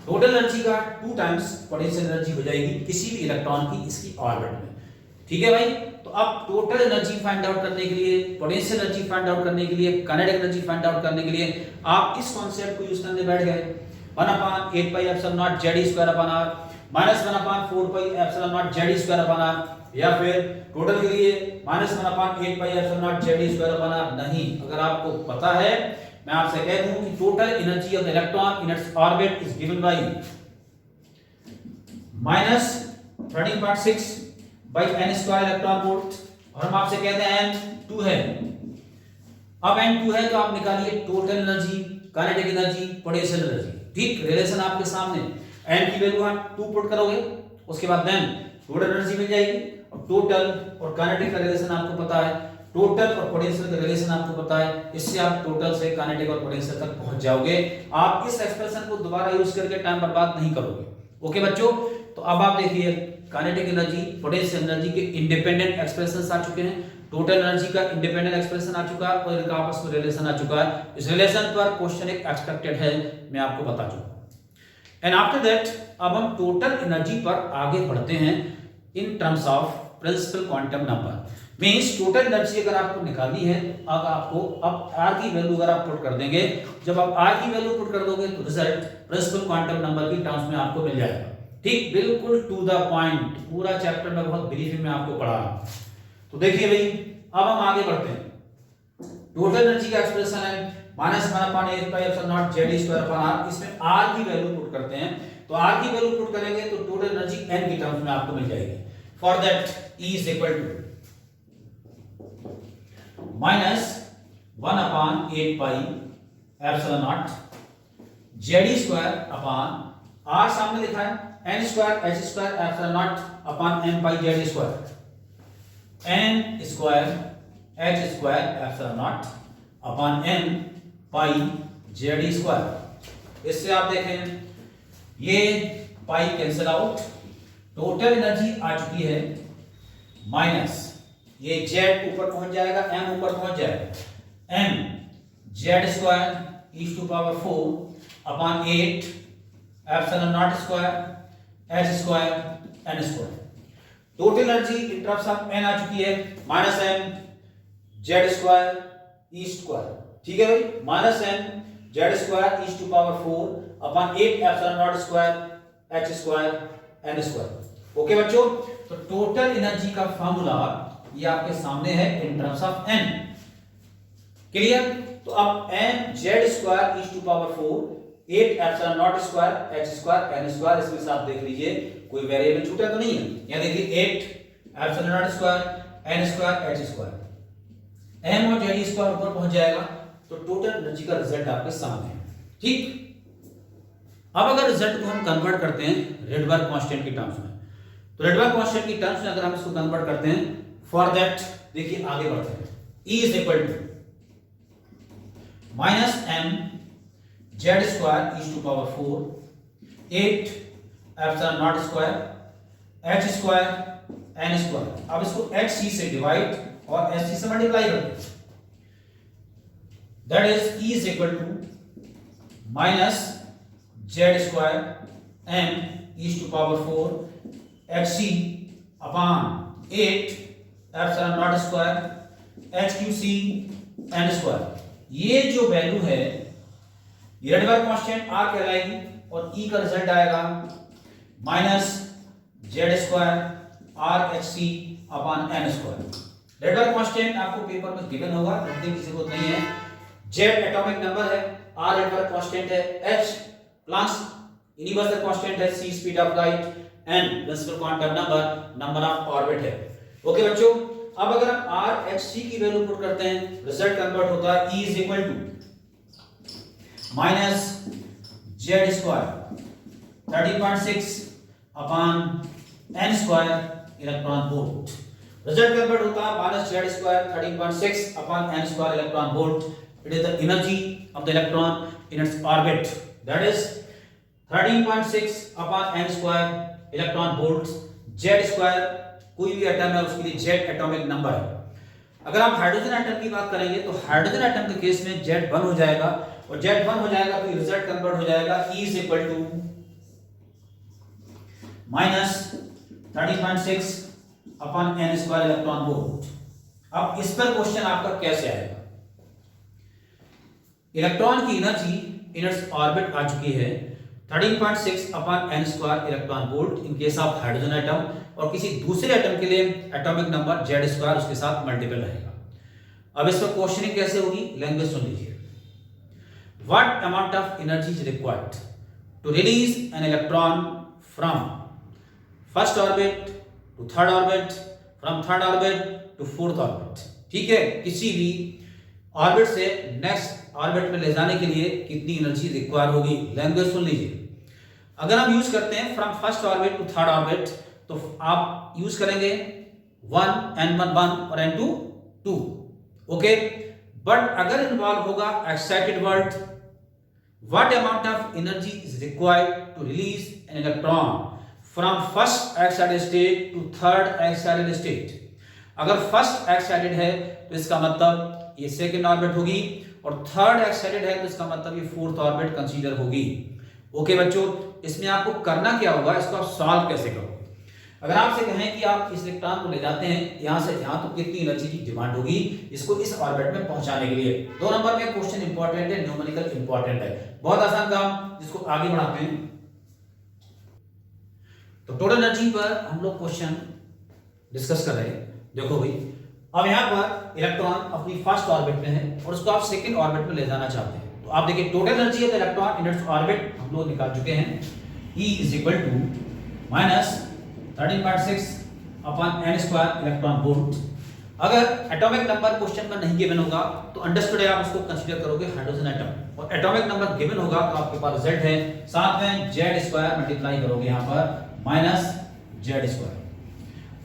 Speaker 1: Total energy का 2 टाइम्स पोटेंशियल एनर्जी हो जाएगी किसी भी इलेक्ट्रॉन की इसकी ऑर्बिट में। ठीक है भाई, तो अब टोटल एनर्जी फाइंड आउट करने के लिए, पोटेंशियल एनर्जी फाइंड आउट करने के लिए, काइनेटिक एनर्जी फाइंड आउट करने के लिए आप इस कॉन्सेप्ट को यूज करने बैठ गए। 1/8 पाई एप्सिलॉन नॉट Z²/r -1/4 पाई एप्सिलॉन नॉट Z²/r या फिर टोटल के लिए -1/8 पाई एप्सिलॉन नॉट Z²/r। नहीं, अगर आपको पता है, मैं आपसे कह दूं कि total energy of the electron in its orbit is given by -13.6 by n² electron volt, और हम आपसे कहते हैं n2 है। अब n2 है तो आप निकालिए total energy, kinetic energy, potential energy. ठीक, रिलेशन आपके सामने। n की वैल्यू आप 2 पुट करोगे, उसके बाद देन टोटल एनर्जी मिल जाएगी। और टोटल और काइनेटिक का रिलेशन आपको पता है, टोटल और पोटेंशियल का रिलेशन आपको पता है। इससे आप टोटल से काइनेटिक और पोटेंशियल तक पहुंच जाओगे। आप इस एक्सप्रेशन को दोबारा यूज करके टाइम बर्बाद नहीं करोगे। ओके बच्चों, तो अब आप देखिए काइनेटिक एनर्जी, पोटेंशियल एनर्जी के इंडिपेंडेंट एक्सप्रेशंस आ चुके हैं, टोटल एनर्जी का इंडिपेंडेंट एक्सप्रेशन आ चुका है और इनका आपस में रिलेशन आ चुका है। इस रिलेशन पर क्वेश्चन एक एक्सपेक्टेड है, मैं आपको बता चुका। एंड आफ्टर दैट अब हम टोटल एनर्जी पर आगे बढ़ते हैं in terms of principal quantum number. Means total energy अगर आपको निकालनी है, अब आपको अब आर की वैल्यू अगर आप पुट कर देंगे, जब आप आर की वैल्यू पुट कर दोगे तो रिजल्ट प्रिंसिपल क्वांटम नंबर की टर्म्स में आपको मिल जाएगा। ठीक, बिल्कुल टू द पॉइंट, पूरा चैप्टर में बहुत ब्रीफ में आपको पढ़ा। तो देखिए भाई, अब हम आगे बढ़ते हैं। टोटल एनर्जी का एक्सप्रेशन है -1/8 पाई एप्सिलॉन नॉट Z²/r। इसमें आर की वैल्यू पुट करते हैं, तो आर की वैल्यू पुट करेंगे तो टोटल एनर्जी n की टर्म्स में आपको मिल जाएगी। For that E is equal to -1/8 pi epsilon naught Z²/r, सामने लिखा है n² h² epsilon naught upon m pi Z², n² h² epsilon naught upon m pi Z²। इससे आप देखें ये pi cancel out, total energy आ चुकी है माइनस, ये Z ऊपर पहुंच जाएगा, m ऊपर पहुंच जाएगा, m Z² 4 upon 8 epsilon naught square h² n²। Total energy in terms of n आ चुकी है -m Z² ठीक है भाई, -m Z² 4 upon 8 epsilon naught square h square n square. Okay बच्चों, तो टोटल एनर्जी का फॉर्मूला ये आपके सामने है in terms of n। Clear? तो अब m z square is to power 4 8 epsilon naught square h square n square. इसमें से आप देख लीजिए कोई वेरिएबल छूटा तो नहीं है। यहां देखिए 8 epsilon naught square n square h square, m और z स्क्वायर ऊपर पहुंच जाएगा, तो टोटल एनर्जी का रिजल्ट आपके सामने है। ठीक, अब अगर रिजल्ट को हम कन्वर्ट करते हैं रेडबर्ग कांस्टेंट की टर्म्स में, तो रेडबर्ग कांस्टेंट की टर्म्स में अगर हम इसको कन्वर्ट करते हैं, फॉर दैट देखिए आगे बढ़ते हैं। E is equal to minus m z square is to power 4 8 epsilon naught square h square n square. अब इसको hc से डिवाइड और hc से मल्टीप्लाई करते हैं, that is E is equal to minus z square m is to power 4 hc upon 8 epsilon naught square hqc n square. ये जो value है ये रेडबर्ग कांस्टेंट r कहलाएगी और E का रिजल्ट आएगा minus z square r hc upon n square. Rydberg constant आपको paper में गिवन होगा, लिखने की जरूरत नहीं है। z एटॉमिक नंबर है, r रेडबर्ग कांस्टेंट है, h प्लस यूनिवर्सल कांस्टेंट है, c speed of light, n principal quantum number, number of orbit है। ओके बच्चों, अब अगर हम r h c की वैल्यू पुट करते हैं, रिजल्ट कन्वर्ट होता है E is equal to minus z square 13.6 upon n square electron volt. Result convert होता है minus z square 13.6 upon n square electron volt. It is the energy of the electron in its orbit, that is 13.6 upon n square electron volt. z square कोई भी atom है उसके लिए z atomic number है। अगर आप hydrogen atom की बात करेंगे तो हाइड्रोजन एटम के केस में z 1 हो जाएगा, और z 1 हो जाएगा तो रिजल्ट कन्वर्ट हो जाएगा E is equal to minus 13.6 upon n square electron volt. अब इस पर क्वेश्चन आपका कैसे आएगा? इलेक्ट्रॉन की एनर्जी इन इट्स ऑर्बिट आ चुकी है 13.6 upon n square electron volt in case of hydrogen atom, और किसी दूसरे एटम के लिए एटॉमिक नंबर z स्क्वायर उसके साथ मल्टीपल रहेगा। अब इस पर क्वेश्चनिंग कैसे होगी, लैंग्वेज सुन लीजिए। What amount of energy is required to release an electron from first orbit to third orbit, from third orbit to fourth orbit. ठीक है, किसी भी ऑर्बिट से नेक्स्ट ऑर्बिट में ले जाने के लिए कितनी एनर्जी रिक्वायर होगी, लैंग्वेज सुन लीजिए। अगर हम यूज करते हैं from first orbit to third orbit, तो आप यूज करेंगे 1 n1 1 और n2 2। ओके, बट अगर इन्वॉल्व होगा excited world, what amount of energy is required to release an electron from first excited state to third excited state. अगर first excited है तो इसका मतलब ये सेकेंड ऑर्बिट होगी, और थर्ड एक्साइटेड है तो इसका मतलब ये फोर्थ ऑर्बिट कंसीडर होगी। ओके बच्चों, इसमें आपको करना क्या होगा, इसको आप सॉल्व कैसे करोगे? अगर आपसे कहें कि आप इस इलेक्ट्रॉन को ले जाते हैं यहां से यहां, तो कितनी एनर्जी की डिमांड होगी इसको इस ऑर्बिट में पहुंचाने के लिए? 2 नंबर में क्वेश्चन इंपॉर्टेंट है, न्यूमेरिकल इंपॉर्टेंट है, बहुत आसान काम, जिसको आगे बढ़ाते हैं। तो टोटल एनर्जी पर हम लोग क्वेश्चन डिस्कस कर रहे हैं। देखो भाई, अब यहां पर इलेक्ट्रॉन अपनी फर्स्ट ऑर्बिट में है और उसको आप सेकंड ऑर्बिट में ले जाना चाहते हैं, तो आप देखिए total energy of electron in its orbit हम लोग निकाल चुके हैं। E is equal to minus 13.6 upon n square electron volt. अगर एटॉमिक नंबर क्वेश्चन में नहीं गिवन होगा तो अंडरस्टूड है, आप उसको कंसीडर करोगे हाइड्रोजन एटम, और एटॉमिक नंबर गिवन होगा तो आपके पास रिजल्ट है, साथ में z स्क्वायर मल्टीप्लाई करोगे यहां पर माइनस z स्क्वायर।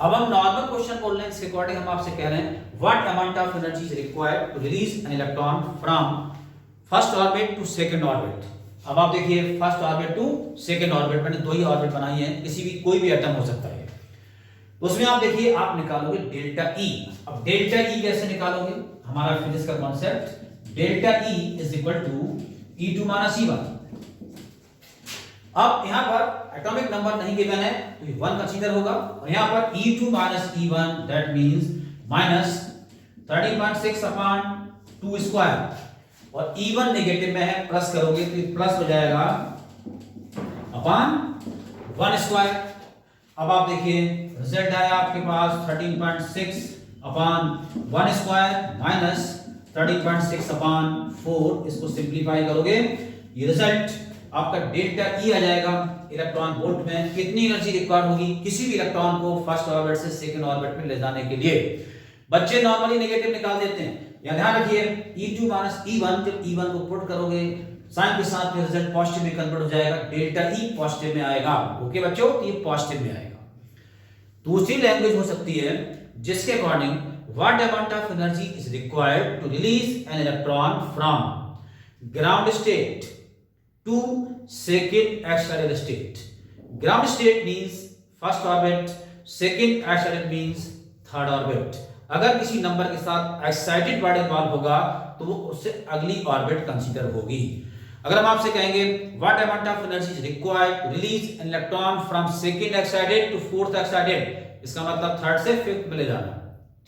Speaker 1: अब हम नॉर्मल क्वेश्चन बोल रहे हैं, इसके अकॉर्डिंग हम आपसे कह रहे हैं what amount of energy is required to release an electron from first orbit to second orbit. अब आप देखिए first orbit to second orbit, मैंने 2 ही ऑर्बिट बनाई है, किसी भी कोई भी एटम हो सकता है, तो उसमें आप देखिए आप निकालोगे डेल्टा E। अब डेल्टा E कैसे निकालोगे, हमारा फिजिक्स का concept, delta E is equal to E2 minus E1। अब यहां पर एटॉमिक नंबर नहीं गिवन है तो ये 1 कंसीडर होगा, और यहां पर E2 minus E1 that means minus 13.6 upon 2 square, और E1 नेगेटिव में है, प्लस करोगे तो प्लस हो जाएगा अपॉन 1 स्क्वायर। अब आप देखिए रिजल्ट आया आपके पास 13.6 अपॉन 1 स्क्वायर माइनस 13.6 अपॉन 4। इसको सिंप्लीफाई करोगे ये रिजल्ट आपका डेल्टा ई आ जाएगा। इलेक्ट्रॉन वोल्ट में कितनी एनर्जी रिक्वायर्ड होगी किसी भी इलेक्ट्रॉन को फर्स्ट ऑर्बिट से सेकंड ऑर्बिट में ले जाने के लिए। बच्चे नॉर्मली नेगेटिव निकाल देते हैं, या ध्यान रखिए E2 माइनस E1, जब E1 को पुट करोगे साइन के साथ में रिजल्ट पॉजिटिव में कन्वर्ट हो जाएगा, डेल्टा ई पॉजिटिव में आएगा। ओके बच्चों, तो ये पॉजिटिव में आएगा। दूसरी लैंग्वेज हो सकती है जिसके according what amount of energy is required to release an electron from ground state to second excited state. Ground state means first orbit, second excited means third orbit. अगर किसी नंबर के साथ एक्साइटेड बॉडी इन्वॉल्व होगा तो वो उससे अगली orbit consider होगी। अगर हम आपसे कहेंगे what amount of energy is required to release an electron from second excited to fourth excited, इसका मतलब थर्ड से फिफ्थ में ले जाना।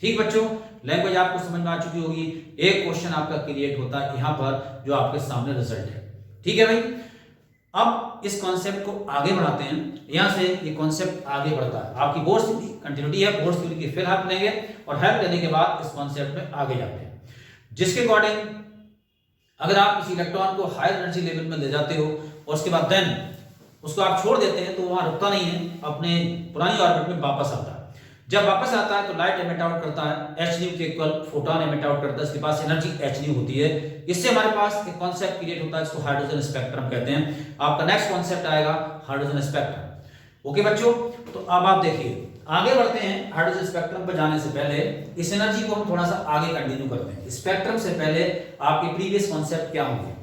Speaker 1: ठीक बच्चों, लैंग्वेज आपको समझ में आ चुकी होगी। एक क्वेश्चन आपका क्रिएट होता है यहां पर जो आपके सामने रिजल्ट है। ठीक है भाई, अब इस कॉन्सेप्ट को आगे बढ़ाते हैं। यहां से ये कॉन्सेप्ट आगे बढ़ता है, आपकी बोर्ड थ्योरी कंटिन्यूटी है, बोर्ड थ्योरी की फिर हेल्प लेंगे और हेल्प लेने के बाद इस कॉन्सेप्ट में आगे जाते हैं, जिसके अकॉर्डिंग अगर आप किसी इलेक्ट्रॉन को हायर एनर्जी लेवल में ले जाते हो और उसके बाद देन उसको आप छोड़ देते हैं तो वहां रुकता नहीं है, अपने पुरानी ऑर्बिट में वापस आता है। जब वापस आता है तो लाइट एमिट आउट करता है, h न्यू के इक्वल फोटोन एमिट आउट करता है, इसके पास एनर्जी h न्यू होती है। इससे हमारे पास एक कॉन्सेप्ट क्रिएट होता है जिसको हाइड्रोजन स्पेक्ट्रम कहते हैं। आपका नेक्स्ट कॉन्सेप्ट आएगा हाइड्रोजन स्पेक्ट्रम। ओके बच्चों, तो अब आप देखिए आगे बढ़ते हैं। हाइड्रोजन स्पेक्ट्रम पर जाने से पहले इस एनर्जी को हम थोड़ा सा आगे कंटिन्यू करते हैं। स्पेक्ट्रम से पहले आपके प्रीवियस कॉन्सेप्ट क्या होंगे?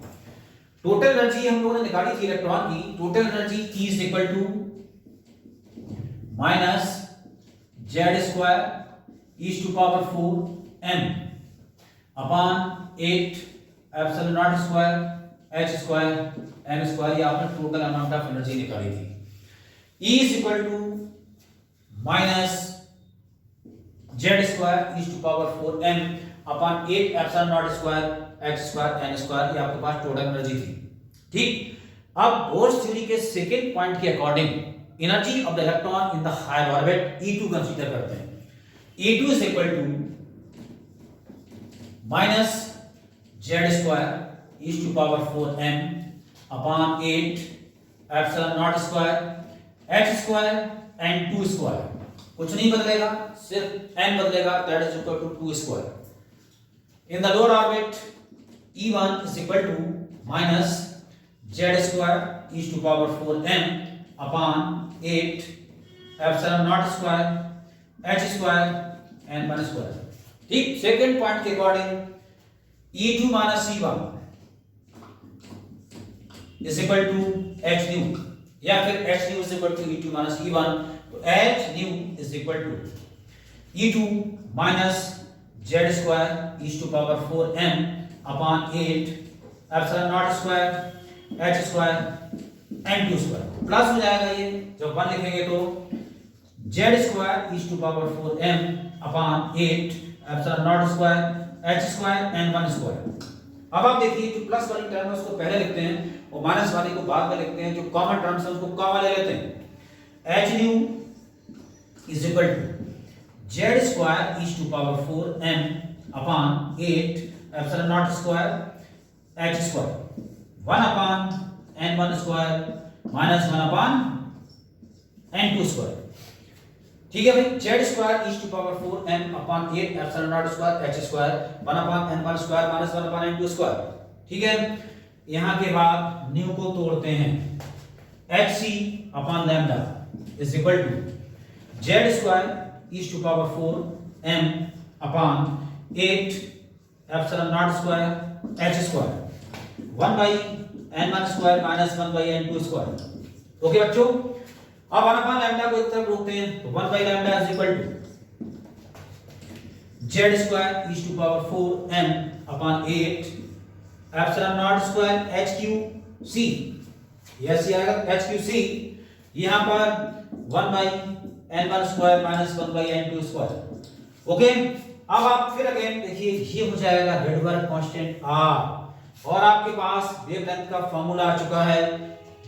Speaker 1: टोटल एनर्जी हम लोगों ने निकाली थी इलेक्ट्रॉन की। Total energy E is equal to minus Z square e to power 4 m upon 8 epsilon naught square h square m square. ये आपने टोटल अमाउंट ऑफ एनर्जी निकाली थी। E is equal to minus Z square e to power 4 m upon 8 epsilon naught square h square n square. ये आपके पास total energy थी। ठीक, अब बोर्स थ्योरी के सेकंड पॉइंट के according energy of the electron in the higher orbit E2 consider करते हैं। E2 is equal to minus Z square e to power 4 m upon 8 epsilon naught square h square and 2 square. कुछ नहीं बदलेगा, सिर्फ n बदलेगा, that is equal to 2 square. In the lower orbit E1 is equal to minus Z square e to power 4 m upon 8 epsilon naught square h square and 1 square. ठीक, second point के according E2 minus E1 is equal to h nu, या फिर h nu is equal to E2 minus E1। तो h nu is equal to E2 minus Z square e to power 4 m upon 8 epsilon naught square h square and 2 square. Plus हो जाएगा ये, जब 1 लिखेंगे तो Z square e to power 4 m upon 8 epsilon naught square h square and 1 square. अब आप देखिए जो प्लस वाली टर्म है उसको पहले लिखते हैं और माइनस वाली को बाद में लिखते हैं। जो कॉमन टर्म्स है उसको कॉमन ले लेते हैं। h nu is equal to Z square e to power 4 m upon 8 epsilon naught square h square 1 upon n1 square minus 1 upon n2 square. ठीक है भाई, Z square e to power 4 m upon 8 epsilon naught square h square 1 upon n1 square minus 1 upon n2 square. ठीक है, यहां के बाद new को तोड़ते हैं। hc upon lambda is equal to Z square e to power 4 m upon 8 epsilon naught square h square 1 by n1 square minus 1 by n2 square. Okay बच्चों, अब 1 अपॉन लैम्डा को एक तरफ रोकते हैं तो 1 by lambda is equal to Z square e to power 4 m upon 8 epsilon naught square h cube c। Yes, ये आएगा h क्यू c। यहां पर 1 by n1 square minus 1 by n2 square. Okay, अब आप फिर अगेन देखिए ये हो जाएगा रेडबर्ग कांस्टेंट r और आपके पास वेवलेंथ का फार्मूला आ चुका है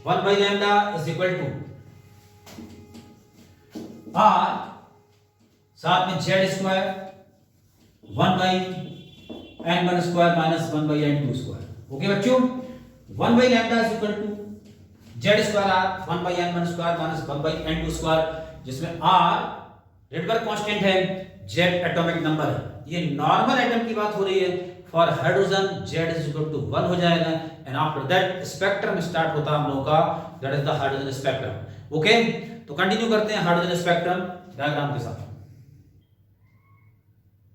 Speaker 1: 1 by lambda is equal to R साथ में Z square 1/n1 square minus 1/n2 square. Okay बच्चों, one by lambda is equal to Z square R 1/n1 square minus 1/n2 square, जिसमें R Rydberg constant है, Z atomic number है। ये normal atom की बात हो रही है। For hydrogen Z is equal to 1 हो जाएगा and after that spectrum start होता है हम लोगों का, that is the hydrogen spectrum. Okay, तो कंटिन्यू करते हैं हाइड्रोजन स्पेक्ट्रम डायग्राम के साथ।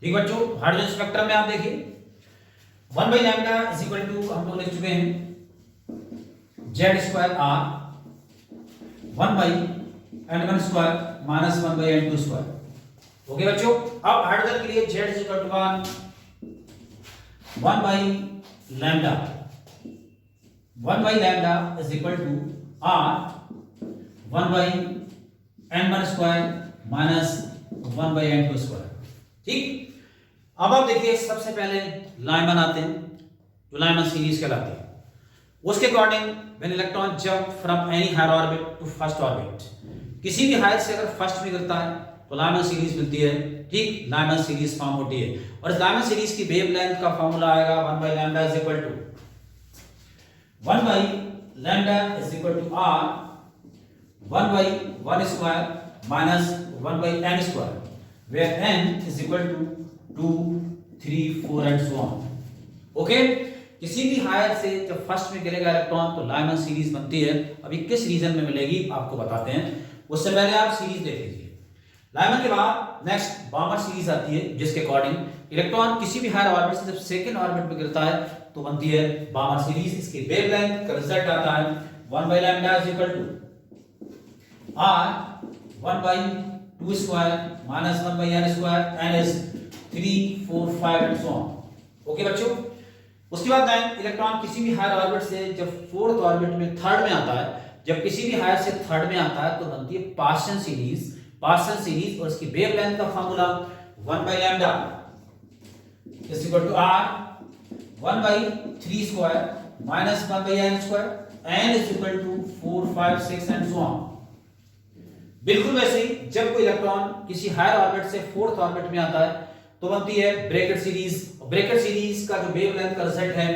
Speaker 1: ठीक बच्चों, हाइड्रोजन स्पेक्ट्रम में आप देखिए 1/लैम्डा इज इक्वल टू हम लोग लिख चुके हैं Z square R 1/n1 square minus 1/n2 square. Okay बच्चों, अब हाइड्रोजन के लिए Z is equal to one by lambda one by lambda is equal to R 1/n1 square minus 1/n2 square. ठीक, अब आप देखिए सबसे पहले लाइमन आते हैं जो लाइमन सीरीज कहलाते हैं। उसके according when electron jump from any higher orbit to first orbit, किसी भी हायर से अगर फर्स्ट में गिरता है तो लाइमन सीरीज मिलती है। ठीक, लाइमन सीरीज फॉर्म होती है और इस लाइमन सीरीज की वेवलेंथ का फार्मूला आएगा one by lambda is equal to one by lambda is equal to R 1/1 square minus 1/n square, where n is equal to 2, 3, 4 and so on. Okay, किसी भी हायर से जब फर्स्ट में गिरेगा इलेक्ट्रॉन तो लाइमन सीरीज बनती है। अभी किस रीजन में मिलेगी आपको बताते हैं, उससे पहले आप सीरीज देख लीजिए। लाइमन के बाद नेक्स्ट बामर सीरीज आती है, जिसके अकॉर्डिंग इलेक्ट्रॉन किसी भी हायर ऑर्बिट से जब सेकंड ऑर्बिट में गिरता है तो बनती है बामर सीरीज। इसकी वेवलेंथ का रिजल्ट आता है one by lambda is equal to R 1/2 square minus 1/n square and is 3, 4, 5 and so on. Okay बच्चों, उसके बाद इलेक्ट्रॉन किसी भी हायर ऑर्बिट से जब फोर्थ ऑर्बिट में थर्ड में आता है, जब किसी भी हायर से थर्ड में आता है तो बनती है पार्शियल सीरीज। पार्शियल सीरीज और इसकी वेवलेंथ का formula one by lambda is equal to R 1/3 square minus 1/n square and is equal to 4, 5, 6 and so on. बिल्कुल वैसे ही जब कोई इलेक्ट्रॉन किसी हायर ऑर्बिट से फोर्थ ऑर्बिट में आता है तो बनती है ब्रैकेट सीरीज। ब्रैकेट सीरीज का जो वेवलेंथ का रिजल्ट है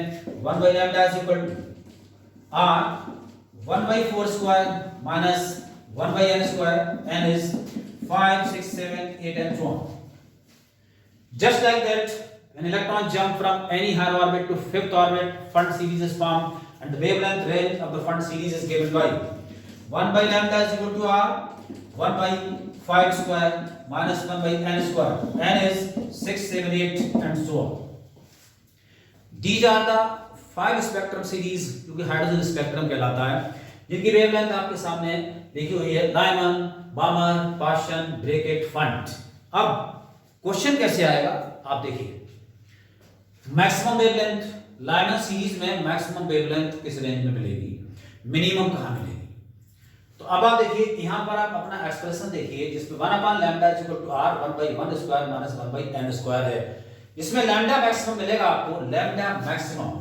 Speaker 1: one by lambda is equal to R 1/4 square minus 1/n square and is 5, 6, 7, 8 and so on. Just like that, when electron jump from any higher orbit to fifth orbit, Fund series is formed and the wavelength range of the Fund series is given by 1/lambda is equal to r 1/5 square minus 1/n square. N is 6, 7, 8 and so on. These are the 5 spectrum series जो कि hydrogen spectrum कहलाता है, जिनकी wavelength आपके सामने लिखी हुई है लाइमन, बामर, पार्शियल, ब्रैकेट, फंड। अब क्वेश्चन कैसे आएगा आप देखिए। मैक्सिमम वेवलेंथ लाइमन सीरीज में मैक्सिमम वेवलेंथ किस रेंज में मिलेगी, मिनिमम कहां मिलेगी। तो अब आप देखिए यहां पर आप अपना एक्सप्रेशन देखिए जिसमें one by lambda is equal to r 1/1 square minus 1/n square है। इसमें लैम्डा मैक्सिमम मिलेगा आपको, lambda maximum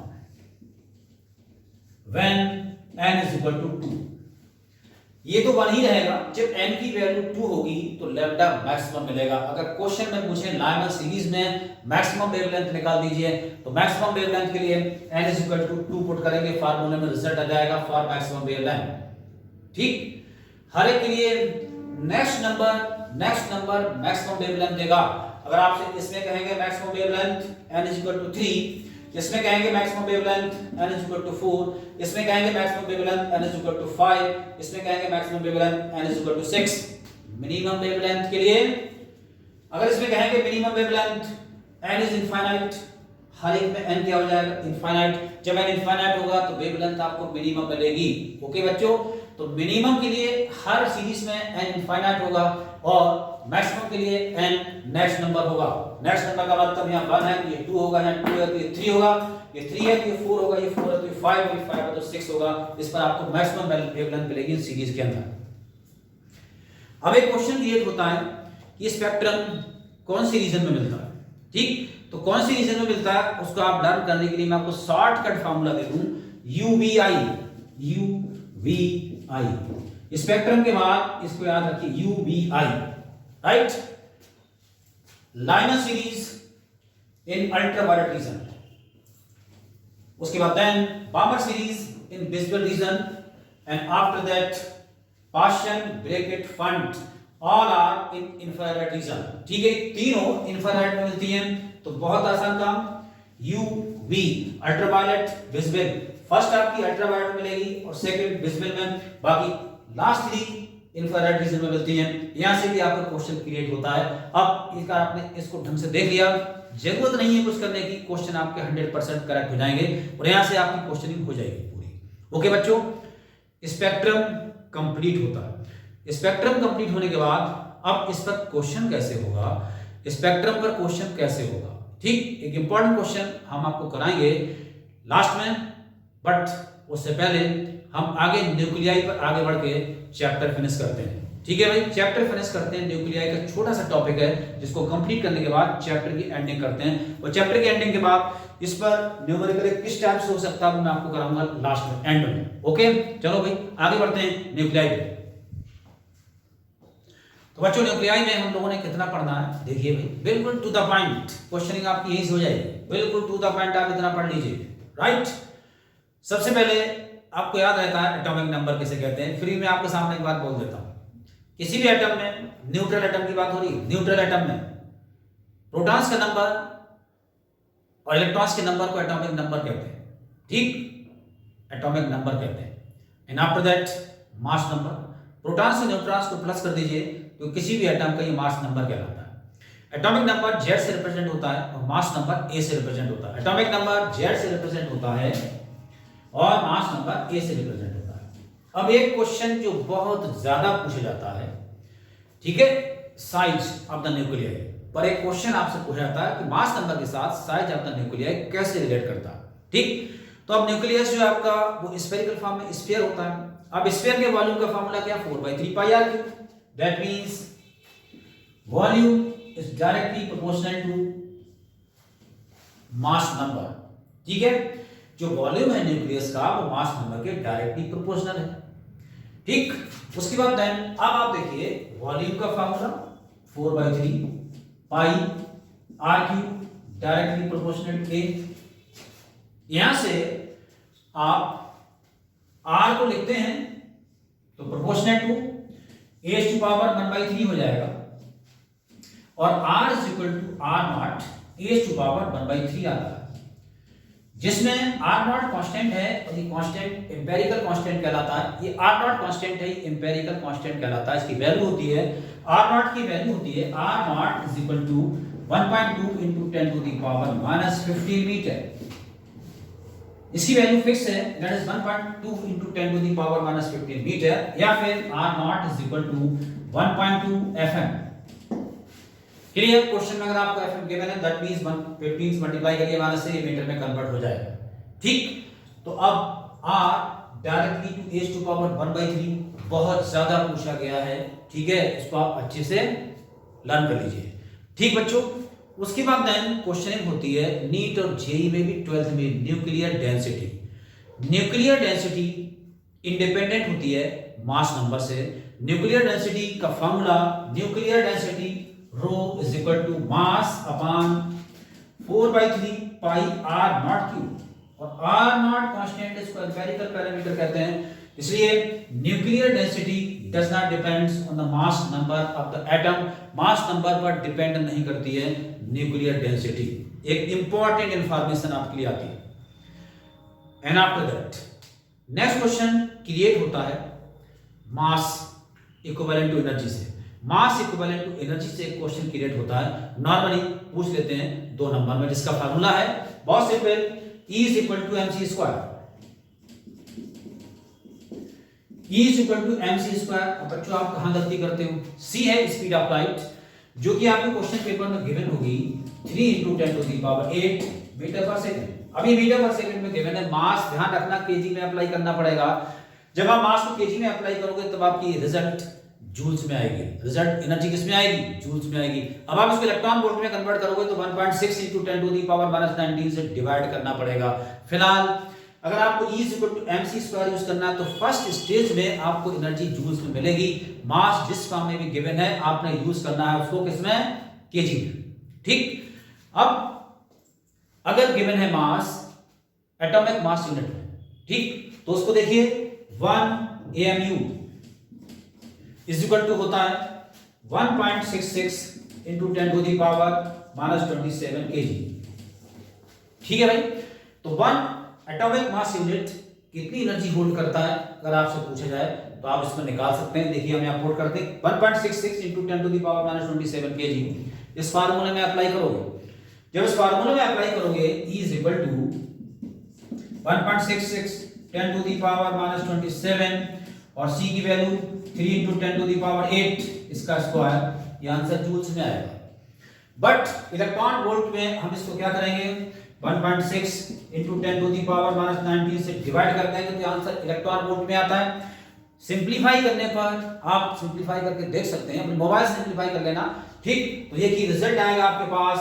Speaker 1: when n is equal to 2। ये तो 1 ही रहेगा, जब n की वैल्यू 2 होगी तो लैम्डा मैक्सिमम मिलेगा। अगर क्वेश्चन में पूछे लाइमन सीरीज में मैक्सिमम वेवलेंथ निकाल दीजिए तो मैक्सिमम वेवलेंथ के लिए n is equal to 2 put करेंगे, फार्मूले में रिजल्ट आ जाएगा फॉर मैक्सिमम वेवलेंथ। ठीक, हर एक के लिए नेक्स्ट नंबर मैक्सिमम वेवलेंथ देगा। अगर आपसे इसमें कहेंगे maximum wavelength n is equal to 3, इसमें कहेंगे maximum wavelength n is equal to 4, इसमें कहेंगे maximum wavelength n is equal to 5, इसमें कहेंगे maximum wavelength n is equal to 6। Minimum wavelength के लिए अगर इसमें कहेंगे minimum wavelength n is infinite, हर एक में n क्या हो जाएगा, इनफाइनाइट। जब n इनफाइनाइट होगा तो वेवलेंथ आपको मिनिमम मिलेगी। ओके बच्चों, तो मिनिमम के लिए हर सीरीज में n इनफाइनाइट होगा और मैक्सिमम के लिए n नेक्स्ट नंबर होगा। नेक्स्ट नंबर का मतलब यहाँ 1 है तो ये 2 होगा, यहाँ 2 है तो ये 3 होगा, ये 3 है तो ये 4 होगा, ये 4 है तो ये 5 होगा, 5 है तो 6 होगा। इस पर आपको मैक्सिमम वेवलेंथ मिलेगी इस सीरीज के अंदर। अब एक क्वेश्चन क्रिएट होता है कि स्पेक्ट्रम कौन सी रीजन में मिलता है। ठीक, तो कौन सी रीजन में मिलता है उसको आप लर्न करने के लिए मैं आपको शॉर्टकट फार्मूला दे दूं, UVI। स्पेक्ट्रम के बाद इसको याद रखिए UVI, right, Lyman series in ultraviolet region, उसके बाद then Balmer series in visible region, and after that पार्शियल Brackett Pfund, all are in infrared region. ठीक है, तीनों इंफ्रारेड में मिलती हैं, तो बहुत आसान काम। UV अल्ट्रावायलेट विजिबल, फर्स्ट आपकी अल्ट्रावायलेट में मिलेगी और सेकंड विजिबल में, बाकी लास्ट 3 इंफ्रारेड रीजन में मिलती हैं। यहां से भी आपका क्वेश्चन क्रिएट होता है। अब इसका आपने इसको ढंग से देख लिया, जरूरत नहीं है कुछ करने की, क्वेश्चन आपके 100% करेक्ट हो जाएंगे और यहां से आपकी क्वेश्चनिंग हो जाएगी पूरी। ओके बच्चों, स्पेक्ट्रम कंप्लीट होता है। स्पेक्ट्रम कंप्लीट होने के बाद अब इस पर क्वेश्चन कैसे होगा, स्पेक्ट्रम पर क्वेश्चन कैसे होगा, ठीक, एक इंपॉर्टेंट क्वेश्चन हम आपको कराएंगे लास्ट में, बट उससे पहले हम आगे न्यूक्लियाई पर आगे बढ़ के चैप्टर फिनिश करते हैं। ठीक है भाई, चैप्टर फिनिश करते हैं। न्यूक्लियाई का छोटा सा टॉपिक है जिसको कंप्लीट करने के बाद चैप्टर की एंडिंग करते हैं, और चैप्टर की एंडिंग के बाद इस पर न्यूमेरिकल किस टाइप से हो सकता है मैं आपको कराऊंगा लास्ट में, एंड में। ओके, चलो भाई आगे बढ़ते हैं न्यूक्लियाई पे। तो बच्चों न्यूक्लियाई में हम लोगों ने कितना पढ़ना है, देखिए भाई, बिल्कुल टू द पॉइंट क्वेश्चनिंग आपकी यही से हो जाएगी, बिल्कुल टू द पॉइंट आप इतना पढ़ लीजिए, राइट। सबसे पहले आपको याद रहता है एटॉमिक नंबर किसे कहते हैं। फ्री में आपके सामने एक बात बोल देता हूं, किसी भी एटम में, न्यूट्रल एटम की बात हो रही है, न्यूट्रल एटम में प्रोटॉन्स का नंबर और इलेक्ट्रॉन्स के नंबर को एटॉमिक नंबर कहते हैं, ठीक, एटॉमिक नंबर कहते हैं। And after that mass number, protons और न्यूट्रॉन्स को प्लस कर दीजिए तो किसी भी एटम का ये मास नंबर कहलाता है। एटॉमिक नंबर Z से रिप्रेजेंट होता है और मास नंबर A से रिप्रेजेंट होता है। एटॉमिक नंबर Z से रिप्रेजेंट होता है और मास नंबर A से रिप्रेजेंट होता है। अब एक क्वेश्चन जो बहुत ज्यादा पूछा जाता है, ठीक है, साइज ऑफ द न्यूक्लियाई पर एक क्वेश्चन आपसे पूछा जाता है कि मास नंबर के साथ साइज ऑफ द न्यूक्लियाई कैसे रिलेट करता है, ठीक। तो अब न्यूक्लियस जो है आपका वो स्फेरिकल फॉर्म में स्फीयर होता है। अब स्फीयर के वॉल्यूम का फार्मूला क्या, 4/3πr3, that means volume is directly proportional to mass number, ठीक है। जो वॉल्यूम है न्यूक्लियस का वो मास नंबर के डायरेक्टली प्रोपोर्शनल है, ठीक। उसके बाद देन अब आप देखिए वॉल्यूम का formula 4/3πr3 directly proportional to A। यहां से आप R को लिखते हैं तो प्रोपोर्शनल टू A⁻⁻³ हो जाएगा और R is equal to R0 A⁻⁻³ आता है, जिसमें R0 कांस्टेंट है और ये कांस्टेंट एम्पिरिकल कांस्टेंट कहलाता है। ये R0 कांस्टेंट है, एम्पिरिकल कांस्टेंट कहलाता है। इसकी वैल्यू होती है, R0 की वैल्यू होती है R0 is equal to 1.2 × 10⁻⁻15 metre. इसकी वैल्यू फिक्स है, दैट इज 1.2 × 10⁻⁻15 मीटर, या फिर R0 is equal to 1.2 FM। Clear, question में अगर आपको FM गिवन है दैट मींस 115 से मल्टीप्लाई करिए माइनस से ये मीटर में कन्वर्ट हो जाएगा, ठीक। तो अब R डायरेक्टली टू A⁻⁻1/3 बहुत ज्यादा पूछा गया है, ठीक है, इसको आप अच्छे से लर्न कर लीजिए, ठीक बच्चों। उसके बाद देन क्वेश्चनिंग होती है नीट और जेईई में भी 12th में, nuclear density. Nuclear density independent होती है मास नंबर से। न्यूक्लियर डेंसिटी का formula, nuclear density rho is equal to mass upon 4/3πr0³ और R0 कांस्टेंट इसको एम्पिरिकल पैरामीटर कहते हैं, इसलिए nuclear density does not depends on the mass number of the atom. Mass number पर depend नहीं करती है न्यूक्लियर डेंसिटी। एक इंपॉर्टेंट इंफॉर्मेशन आपके लिए आती है। And after that next question create होता है मास इक्विवेलेंट टू एनर्जी से। मास इक्विवेलेंट टू एनर्जी से एक क्वेश्चन क्रिएट होता है, नॉर्मली पूछ लेते हैं 2 नंबर में, जिसका फार्मूला है बहुत simple, E is equal to mc²। E is equal to mc²। अब बच्चों आप कहां गलती करते हो, C है स्पीड ऑफ लाइट, जो कि आपके क्वेश्चन पेपर में गिवन होगी 3 × 10⁸ मीटर पर सेकंड। अभी मीटर पर सेकंड में गिवन है, मास ध्यान रखना केजी में अप्लाई करना पड़ेगा। जब आप मास को केजी में अप्लाई करोगे तब आपकी रिजल्ट जूल्स में आएगी, रिजल्ट एनर्जी किस में आएगी, जूल्स में आएगी। अब आप इसको इलेक्ट्रॉन वोल्ट में कन्वर्ट करोगे तो 1.6 × 10⁻⁻19 से डिवाइड करना पड़ेगा। फिलहाल अगर आपको E = mc² यूज करना है तो फर्स्ट स्टेज में आपको एनर्जी जूल्स में मिलेगी। मास जिस फॉर्म में भी गिवन है आपने यूज करना है उसको किसमें, केजी में। ठीक, अब अगर गिवन है मास एटॉमिक मास यूनिट में, ठीक, तो उसको देखिए 1 AMU = होता है 1.66 × 10⁻⁻27 kg। ठीक है भाई, तो 1 एटॉमिक मास यूनिट कितनी एनर्जी होल्ड करता है अगर आपसे पूछा जाए तो आप इसमें निकाल सकते हैं। देखिए हम यहां पुट करते हैं 1.66 × 10⁻⁻27 kg। इस फार्मूले में अप्लाई करोगे, जब इस फार्मूले में अप्लाई करोगे E = 1.66 10⁻⁻27 और C की वैल्यू 3 × 10⁸ इसका स्क्वायर, ये आंसर जूल्स में आएगा। बट इलेक्ट्रॉन वोल्ट में हम इसको क्या करेंगे, 1.6 × 10⁻⁻19 से डिवाइड कर देंगे तो आंसर इलेक्ट्रॉन वोल्ट में आता है। सिंपलीफाई करने पर आप सिंपलीफाई करके देख सकते हैं, अपने मोबाइल से सिंपलीफाई कर लेना। ठीक, तो ये की रिजल्ट आएगा आपके पास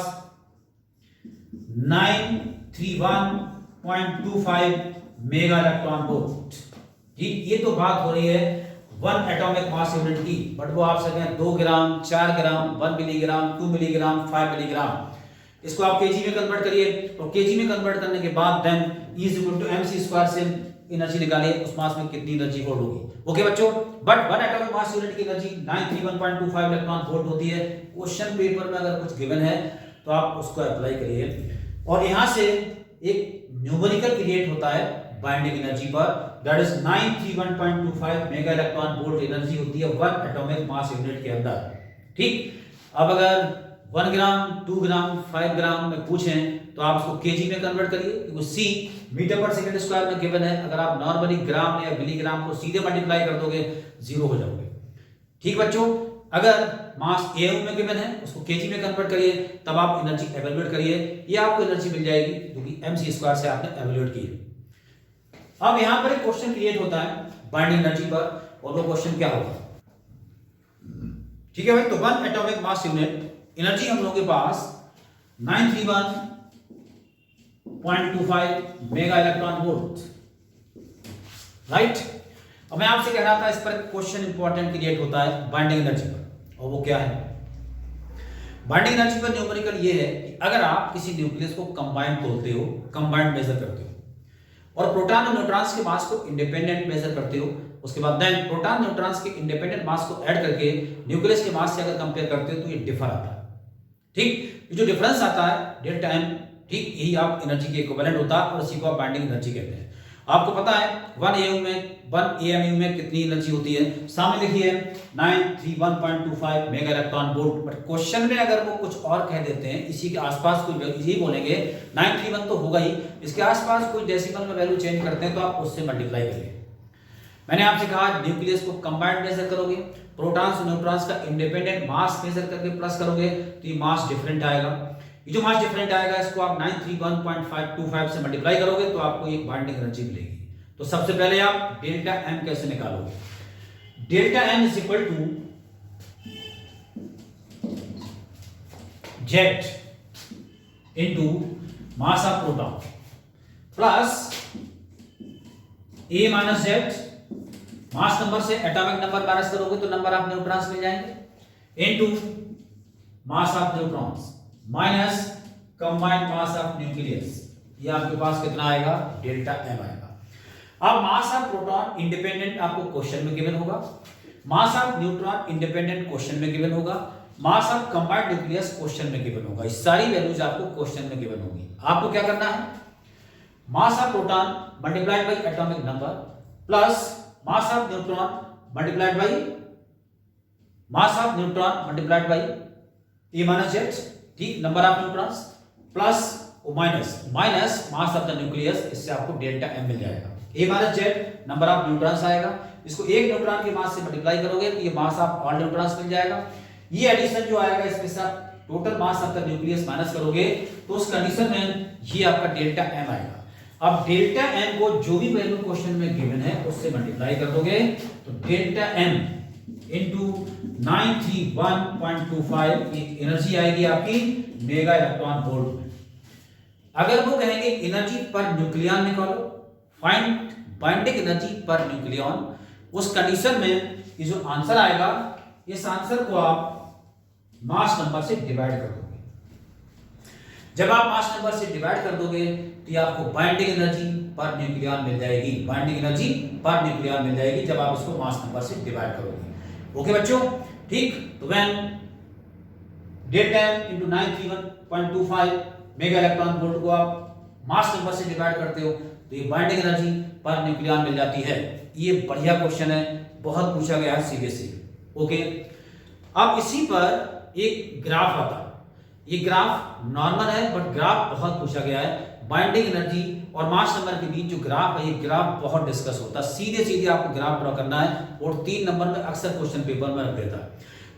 Speaker 1: 931.25 मेगा इलेक्ट्रॉन वोल्ट। ठीक, ये तो बात हो रही है 1 एटॉमिक मास यूनिट की, बट वो आप सकते हैं 2 ग्राम, 4 ग्राम, 1 मिलीग्राम, 2 मिलीग्राम, 5 मिलीग्राम। इसको आप केजी में कन्वर्ट करिए, तो केजी में कन्वर्ट करने के बाद देन E = mc² से एनर्जी निकालिए, उस मास में कितनी एनर्जी होल्ड होगी। ओके बच्चों, बट 1 एटॉमिक मास यूनिट की एनर्जी 931.25 इलेक्ट्रॉन वोल्ट होती है। क्वेश्चन पेपर में अगर कुछ गिवन है तो आप उसको अप्लाई करिए, और यहां से एक न्यूमेरिकल क्रिएट होता है बाइंडिंग एनर्जी पर, that is 931.25 mega electron volt energy होती है 1 एटॉमिक मास यूनिट के अंदर। ठीक, अब अगर 1 ग्राम, 2 ग्राम, 5 ग्राम में पूछें तो आप उसको केजी में कन्वर्ट करिए, क्योंकि C मीटर/सेकंड² में गिवन है। अगर आप नॉर्मली ग्राम या मिलीग्राम को सीधे मल्टीप्लाई कर दोगे 0 हो जाओगे। ठीक बच्चों, अगर मास AU में गिवन है उसको केजी में कन्वर्ट करिए, तब आप एनर्जी एवेल्युएट करिए, ये आपको एनर्जी मिल जाएगी जो कि mc² से आपने एवेल्युएट की है। अब यहां पर एक क्वेश्चन क्रिएट होता है बाइंडिंग एनर्जी पर, और वो क्वेश्चन क्या होगा। ठीक है भाई, तो 1 एटॉमिक मास यूनिट एनर्जी हम लोगों के पास 931.25 मेगा इलेक्ट्रॉन वोल्ट, राइट। अब मैं आपसे कह रहा था इस पर क्वेश्चन इंपॉर्टेंट क्रिएट होता है बाइंडिंग एनर्जी पर, और वो क्या है। बाइंडिंग एनर्जी पर न्यूमेरिकल ये है कि अगर आप किसी न्यूक्लियस को कंबाइंड तोलते हो, कंबाइंड मेजर करते हो, और प्रोटॉन और न्यूट्रॉन्स के मास को इंडिपेंडेंट मेजर करते हो, उसके बाद देन प्रोटॉन न्यूट्रॉन्स के इंडिपेंडेंट मास को ऐड करके न्यूक्लियस के मास से अगर कंपेयर करते हो तो ये डिफर आता है। ठीक, जो डिफरेंस आता है डेल्टा M, ठीक, यही आप एनर्जी के इक्विवेलेंट होता है और इसी को आप बाइंडिंग एनर्जी कहते हैं। आपको पता है 1 AMU में कितनी एनर्जी होती है, सामने लिखिए 931.25 mega electron volt. But question में अगर वो कुछ और कह देते हैं, इसी के आसपास कोई यही बोलेंगे 931 तो होगा ही, इसके आसपास कोई डेसिमल में वैल्यू चेंज करते हैं तो आप उससे मल्टीप्लाई करिए। मैंने आपसे कहा न्यूक्लियस को कंबाइंड मेजर करोगे, प्रोटॉन्स और न्यूट्रॉन्स का इंडिपेंडेंट मास मेजर करके प्लस करोगे तो ये मास डिफरेंट आएगा। ये जो मास डिफरेंट आएगा इसको आप 931.525 से मल्टीप्लाई करोगे तो आपको ये बाइंडिंग एनर्जी मिलेगी। तो सबसे पहले आप डेल्टा M कैसे निकालोगे, delta M = Z into mass of proton plus A - Z, mass number से एटॉमिक नंबर माइनस करोगे तो नंबर ऑफ न्यूट्रॉन्स मिल जाएंगे, into mass of neutrons minus combined mass of nucleus, ये आपके पास कितना आएगा, डेल्टा M आएगा। अब मास ऑफ प्रोटॉन इंडिपेंडेंट आपको क्वेश्चन में गिवन होगा, mass of neutron independent question में गिवन होगा, mass of combined nucleus question में गिवन होगा। ये सारी वैल्यूज आपको क्वेश्चन में गिवन होगी। आपको क्या करना है, mass of proton multiplied by atomic number plus mass of neutron multiplied by mass of neutron multiplied by A - Z, ठीक, number of neutrons plus minus mass of the nucleus, इससे आपको delta M मिल जाएगा। A - Z number of neutrons आएगा, इसको एक neutron के मास से multiply करोगे तो ये मास ऑफ ऑल न्यूट्रॉन्स मिल जाएगा। ये एडिशन जो आएगा इसके साथ total mass of the nucleus minus करोगे तो उस कंडीशन में ये आपका डेल्टा M आएगा। अब डेल्टा M को जो भी वैल्यू क्वेश्चन में गिवन है उससे मल्टीप्लाई कर दोगे तो डेल्टा M इंटू 931.25 एनर्जी आएगी आपकी मेगा इलेक्ट्रॉन वोल्ट में। अगर वो कहेंगे एनर्जी पर न्यूक्लियन निकालो, find binding energy per nucleon. उस कंडीशन में ये जो आंसर आएगा, इस आंसर को आप मास नंबर से डिवाइड कर दोगे। जब आप मास नंबर से डिवाइड कर दोगे तो ये आपको बाइंडिंग एनर्जी पर न्यूक्लियन मिल जाएगी। बाइंडिंग एनर्जी पर न्यूक्लियन मिल जाएगी जब आप इसको मास नंबर से डिवाइड करोगे। ओके बच्चों, ठीक। तो when that 10 into 931.25 mega electron volt को आप मास नंबर से डिवाइड करते हो तो ये बाइंडिंग एनर्जी पर न्यूक्लियन मिल जाती है। ये बढ़िया क्वेश्चन है, बहुत पूछा गया है सीबीएसई। ओके, अब इसी पर एक ग्राफ आता है। ये ग्राफ नॉर्मल है बट ग्राफ बहुत पूछा गया है। बाइंडिंग एनर्जी और मास नंबर के बीच जो ग्राफ है, ये ग्राफ बहुत डिस्कस होता है। सीधे सीधे आपको ग्राफ ड्रॉ करना है और 3 नंबर में अक्सर क्वेश्चन पेपर में रख देता है।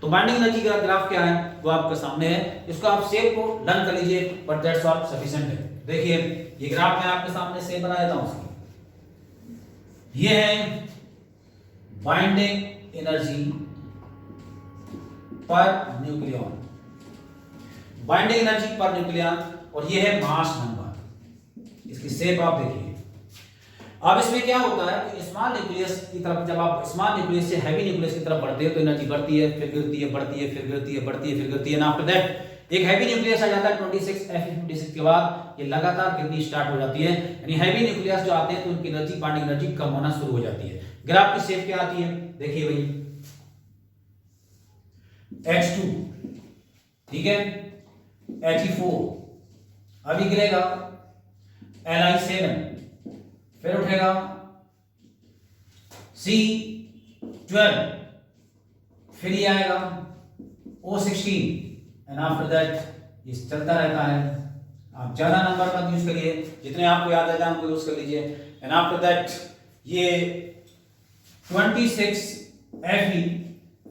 Speaker 1: तो बाइंडिंग एनर्जी का ग्राफ क्या है वो आपके सामने है। इसको आप सेव को लर्न कर लीजिए, बट दैट्स ऑल सफिशिएंट है। देखिए ये ग्राफ मैं आपके सामने सेव बना देता हूं उसकी। ये है binding energy per nucleon, binding energy per nucleon, और ये है मास नंबर। इसकी शेप आप देखिए। अब इसमें क्या होता है कि स्मॉल न्यूक्लियस की तरफ, जब आप स्मॉल न्यूक्लियस से हैवी न्यूक्लियस की तरफ बढ़ते हो तो एनर्जी बढ़ती है, फिर गिरती है, बढ़ती है, फिर गिरती है, बढ़ती है, फिर गिरती है। आफ्टर दैट एक हैवी न्यूक्लियस आ जाता है 26 Fe56 के बाद ये लगातार गिरनी स्टार्ट हो जाती है। यानी हैवी न्यूक्लियस जो आते हैं तो उनकी एनर्जी, बाइंडिंग एनर्जी कम होना शुरू हो जाती है। ग्राफ की शेप क्या आती है देखिए भाई, H2, ठीक है, He4, अभी गिरेगा Li7, फिर उठेगा C12, फिर ये आएगा O16 एंड आफ्टर दैट ये चलता रहता है। आप ज्यादा नंबर मत यूज करिए, जितने आपको याद है उनको यूज कर लीजिए। एंड आफ्टर दैट ये 26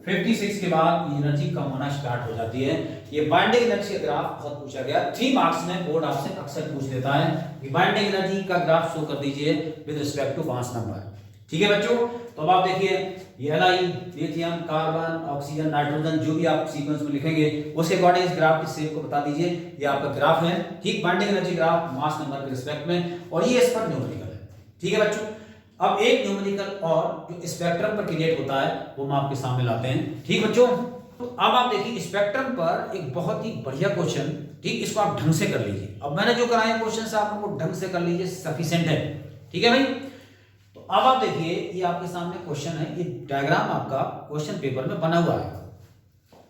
Speaker 1: Fe56 के बाद एनर्जी कम होना स्टार्ट हो जाती है। ये बाइंडिंग एनर्जी का ग्राफ बहुत पूछा गया, 3 मार्क्स में बोर्ड आपसे अक्सर पूछ लेता है कि बाइंडिंग एनर्जी का ग्राफ शो कर दीजिए with respect to mass number. ठीक है बच्चों, तो अब आप देखिए ये Li, lithium, carbon, oxygen, nitrogen जो भी आप सीक्वेंस में लिखेंगे उसके अकॉर्डिंग इस ग्राफ की शेप को बता दीजिए। ये आपका ग्राफ है, ठीक, बाइंडिंग एनर्जी ग्राफ मास नंबर के रिस्पेक्ट में, और ये इस पर न्यूमेरिकल है। ठीक है बच्चों, अब एक न्यूमेरिकल और जो स्पेक्ट्रम पर क्रिएट होता है वो हम आपके सामने लाते हैं। ठीक बच्चों, तो अब आप देखिए स्पेक्ट्रम पर एक बहुत ही बढ़िया क्वेश्चन, ठीक, इसको आप ढंग से कर लीजिए। अब मैंने जो कराया क्वेश्चन आप उनको ढंग से कर लीजिए, सफिशिएंट है। ठीक है भाई, तो अब आप देखिए ये आपके सामने क्वेश्चन है, ये डायग्राम आपका क्वेश्चन पेपर में बना हुआ है।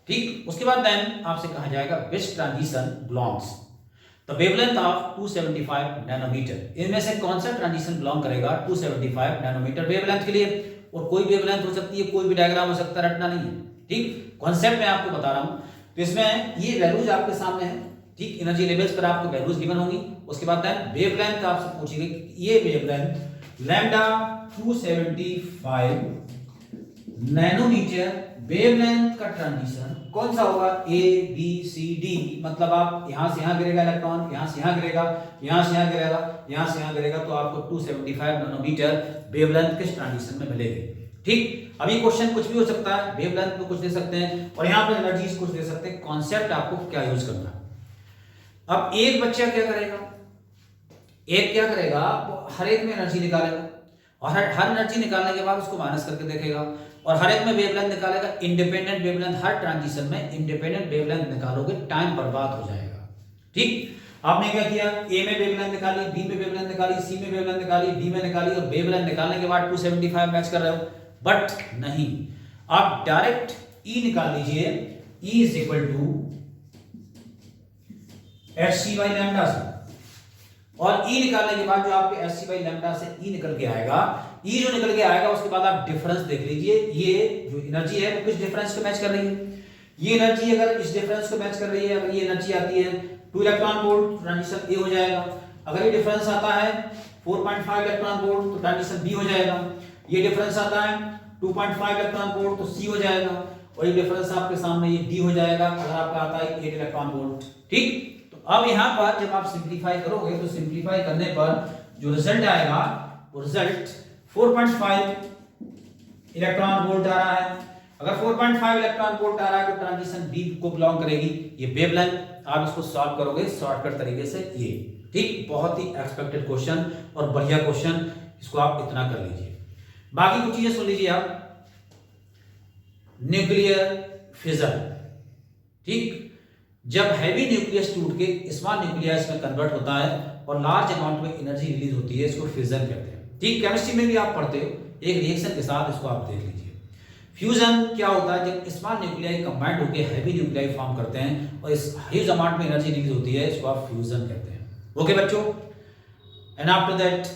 Speaker 1: ठीक, उसके बाद देन आपसे कहा जाएगा which transition belongs the wavelength of 275 nanometre. इनमें से कौन सा ट्रांजिशन बिलोंग करेगा 275 नैनोमीटर वेवलेंथ के लिए। और कोई वेवलेंथ हो सकती है, कोई भी डायग्राम हो सकता है, रटना नहीं है। ठीक, कॉन्सेप्ट मैं आपको बता रहा हूं। तो इसमें ये वैल्यूज आपके सामने है, ठीक, एनर्जी लेवल्स पर आपको वैल्यूज गिवन होंगी। उसके बाद देन वेवलेंथ आपसे पूछेगी, ये वेवलेंथ लैम्डा 275 नैनोमीटर वेवलेंथ का ट्रांजिशन कौन सा होगा, ए बी सी डी। मतलब आप यहां से यहां गिरेगा इलेक्ट्रॉन, यहां से यहां गिरेगा, यहां से यहां गिरेगा, यहां से यहां गिरेगा, तो आपको 275 नैनोमीटर वेवलेंथ किस ट्रांजिशन में मिलेगी। ठीक, अभी क्वेश्चन कुछ भी हो सकता है, वेवलेंथ में कुछ दे सकते हैं और यहाँ पे एनर्जीज कुछ दे सकते हैं। कॉन्सेप्ट आपको क्या यूज करना है। अब एक बच्चा क्या करेगा, एक क्या करेगा, हर एक में एनर्जी निकालेगा और हर एनर्जी निकालने के बाद उसको माइनस करके देखेगा और हर एक में वेवलेंथ निकालेगा। इंडिपेंडेंट वेवलेंथ, हर ट्रांजिशन में इंडिपेंडेंट वेवलेंथ निकालोगे, टाइम बर्बाद हो जाएगा। ठीक, आपने क्या किया, ए में वेवलेंथ निकाली, बी में वेवलेंथ निकाली, सी में वेवलेंथ निकाली, डी में निकाली और वेवलेंथ निकालने के बाद 275 मैच कर रहे हो। बट नहीं, आप डायरेक्ट ई निकाल लीजिए, E is equal to H by lambda से, और ई निकालने के बाद जो आपके एच बाई लैम्डा से ई निकल के आएगा, ई जो निकल के आएगा उसके बाद आप डिफरेंस देख लीजिए। ये जो एनर्जी है वो किस डिफरेंस को मैच कर रही है। ये एनर्जी अगर इस डिफरेंस को मैच कर रही है, अगर ये एनर्जी आती है 2 इलेक्ट्रॉन वोल्ट, ट्रांजिशन ए हो जाएगा। अगर ये डिफरेंस आता है 4.5 इलेक्ट्रॉन वोल्ट तो ट्रांजिशन बी हो जाएगा। ये डिफरेंस आता है 2.5 इलेक्ट्रॉन वोल्ट तो सी हो जाएगा। और ये डिफरेंस आपके सामने ये डी हो जाएगा अगर आपका आता है 8 इलेक्ट्रॉन वोल्ट। ठीक, तो अब यहां पर जब आप सिंपलीफाई करोगे तो सिंपलीफाई करने पर जो रिजल्ट आएगा वो रिजल्ट 4.5 इलेक्ट्रॉन वोल्ट आ रहा है। अगर 4.5 इलेक्ट्रॉन वोल्ट आ रहा है तो ट्रांजिशन बी को बिलोंग करेगी। ये वेवलेंथ आप इसको सॉल्व करोगे शॉर्टकट तरीके से। ये ठीक, बहुत ही एक्सपेक्टेड क्वेश्चन और बढ़िया क्वेश्चन। इसको आप इतना कर लीजिए। बाकी कुछ चीजें सुन लीजिए आप। न्यूक्लियर फिजन, ठीक, जब हैवी न्यूक्लियस टूट के स्मॉल न्यूक्लियस में कन्वर्ट होता है और लार्ज अमाउंट में एनर्जी रिलीज होती है, इसको फिजन कहते हैं। ठीक, केमिस्ट्री में भी आप पढ़ते हो, एक रिएक्शन के साथ इसको आप देख लीजिए। फ्यूजन क्या होता है, जब स्मॉल न्यूक्लियाई कंबाइंड होकर हैवी न्यूक्लियाई फॉर्म करते हैं और इस ह्यूज अमाउंट में एनर्जी रिलीज होती है, इसको आप फ्यूजन कहते हैं। ओके बच्चों, एंड आफ्टर दैट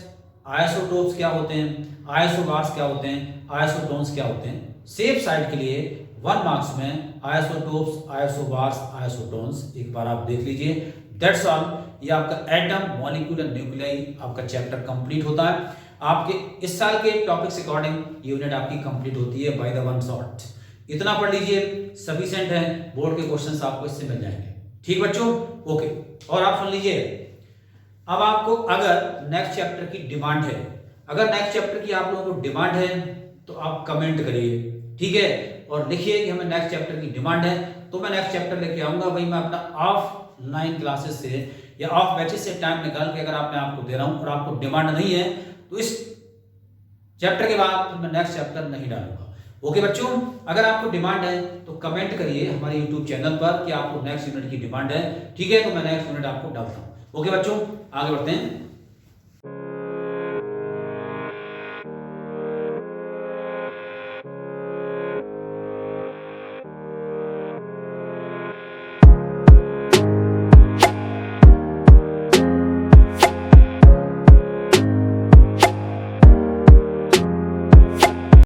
Speaker 1: आइसोटोप्स क्या होते हैं, आइसोबार्स क्या होते हैं, आइसोटोन्स क्या होते हैं। सेफ साइड के लिए 1 मार्क्स में आइसोटोप्स, आइसोबार्स, आइसोटोन्स एक बार आप देख लीजिए। That's all. ये आपका एटम, मॉलिक्यूल एंड न्यूक्लियाई आपका चैप्टर कंप्लीट होता है। आपके इस साल के टॉपिक्स अकॉर्डिंग यूनिट आपकी कंप्लीट होती है बाय द वन शॉट। इतना पढ़ लीजिए, सफिशिएंट है। बोर्ड के क्वेश्चंस आपको इससे मिल जाएंगे। ठीक बच्चों, ओके। और आप सुन लीजिए, अब आपको अगर नेक्स्ट चैप्टर की डिमांड है, अगर नेक्स्ट चैप्टर की आप लोगों को डिमांड है तो आप कमेंट करिए, ठीक है, और लिखिए कि हमें नेक्स्ट चैप्टर की डिमांड है, तो मैं नेक्स्ट चैप्टर लेके आऊंगा। भाई मैं अपना ऑफलाइन क्लासेस से या ऑफ बैचेस से टाइम निकाल के अगर मैं आपको दे रहा हूं और आपको डिमांड नहीं है तो इस चैप्टर के बाद मैं नेक्स्ट चैप्टर नहीं डालूंगा। ओके बच्चों, अगर आपको डिमांड है तो कमेंट करिए हमारे यूट्यूब चैनल पर कि आपको नेक्स्ट यूनिट की डिमांड है, ठीक है, तो मैं नेक्स्ट यूनिट आपको डालता हूं। ओके बच्चों, आगे बढ़ते हैं।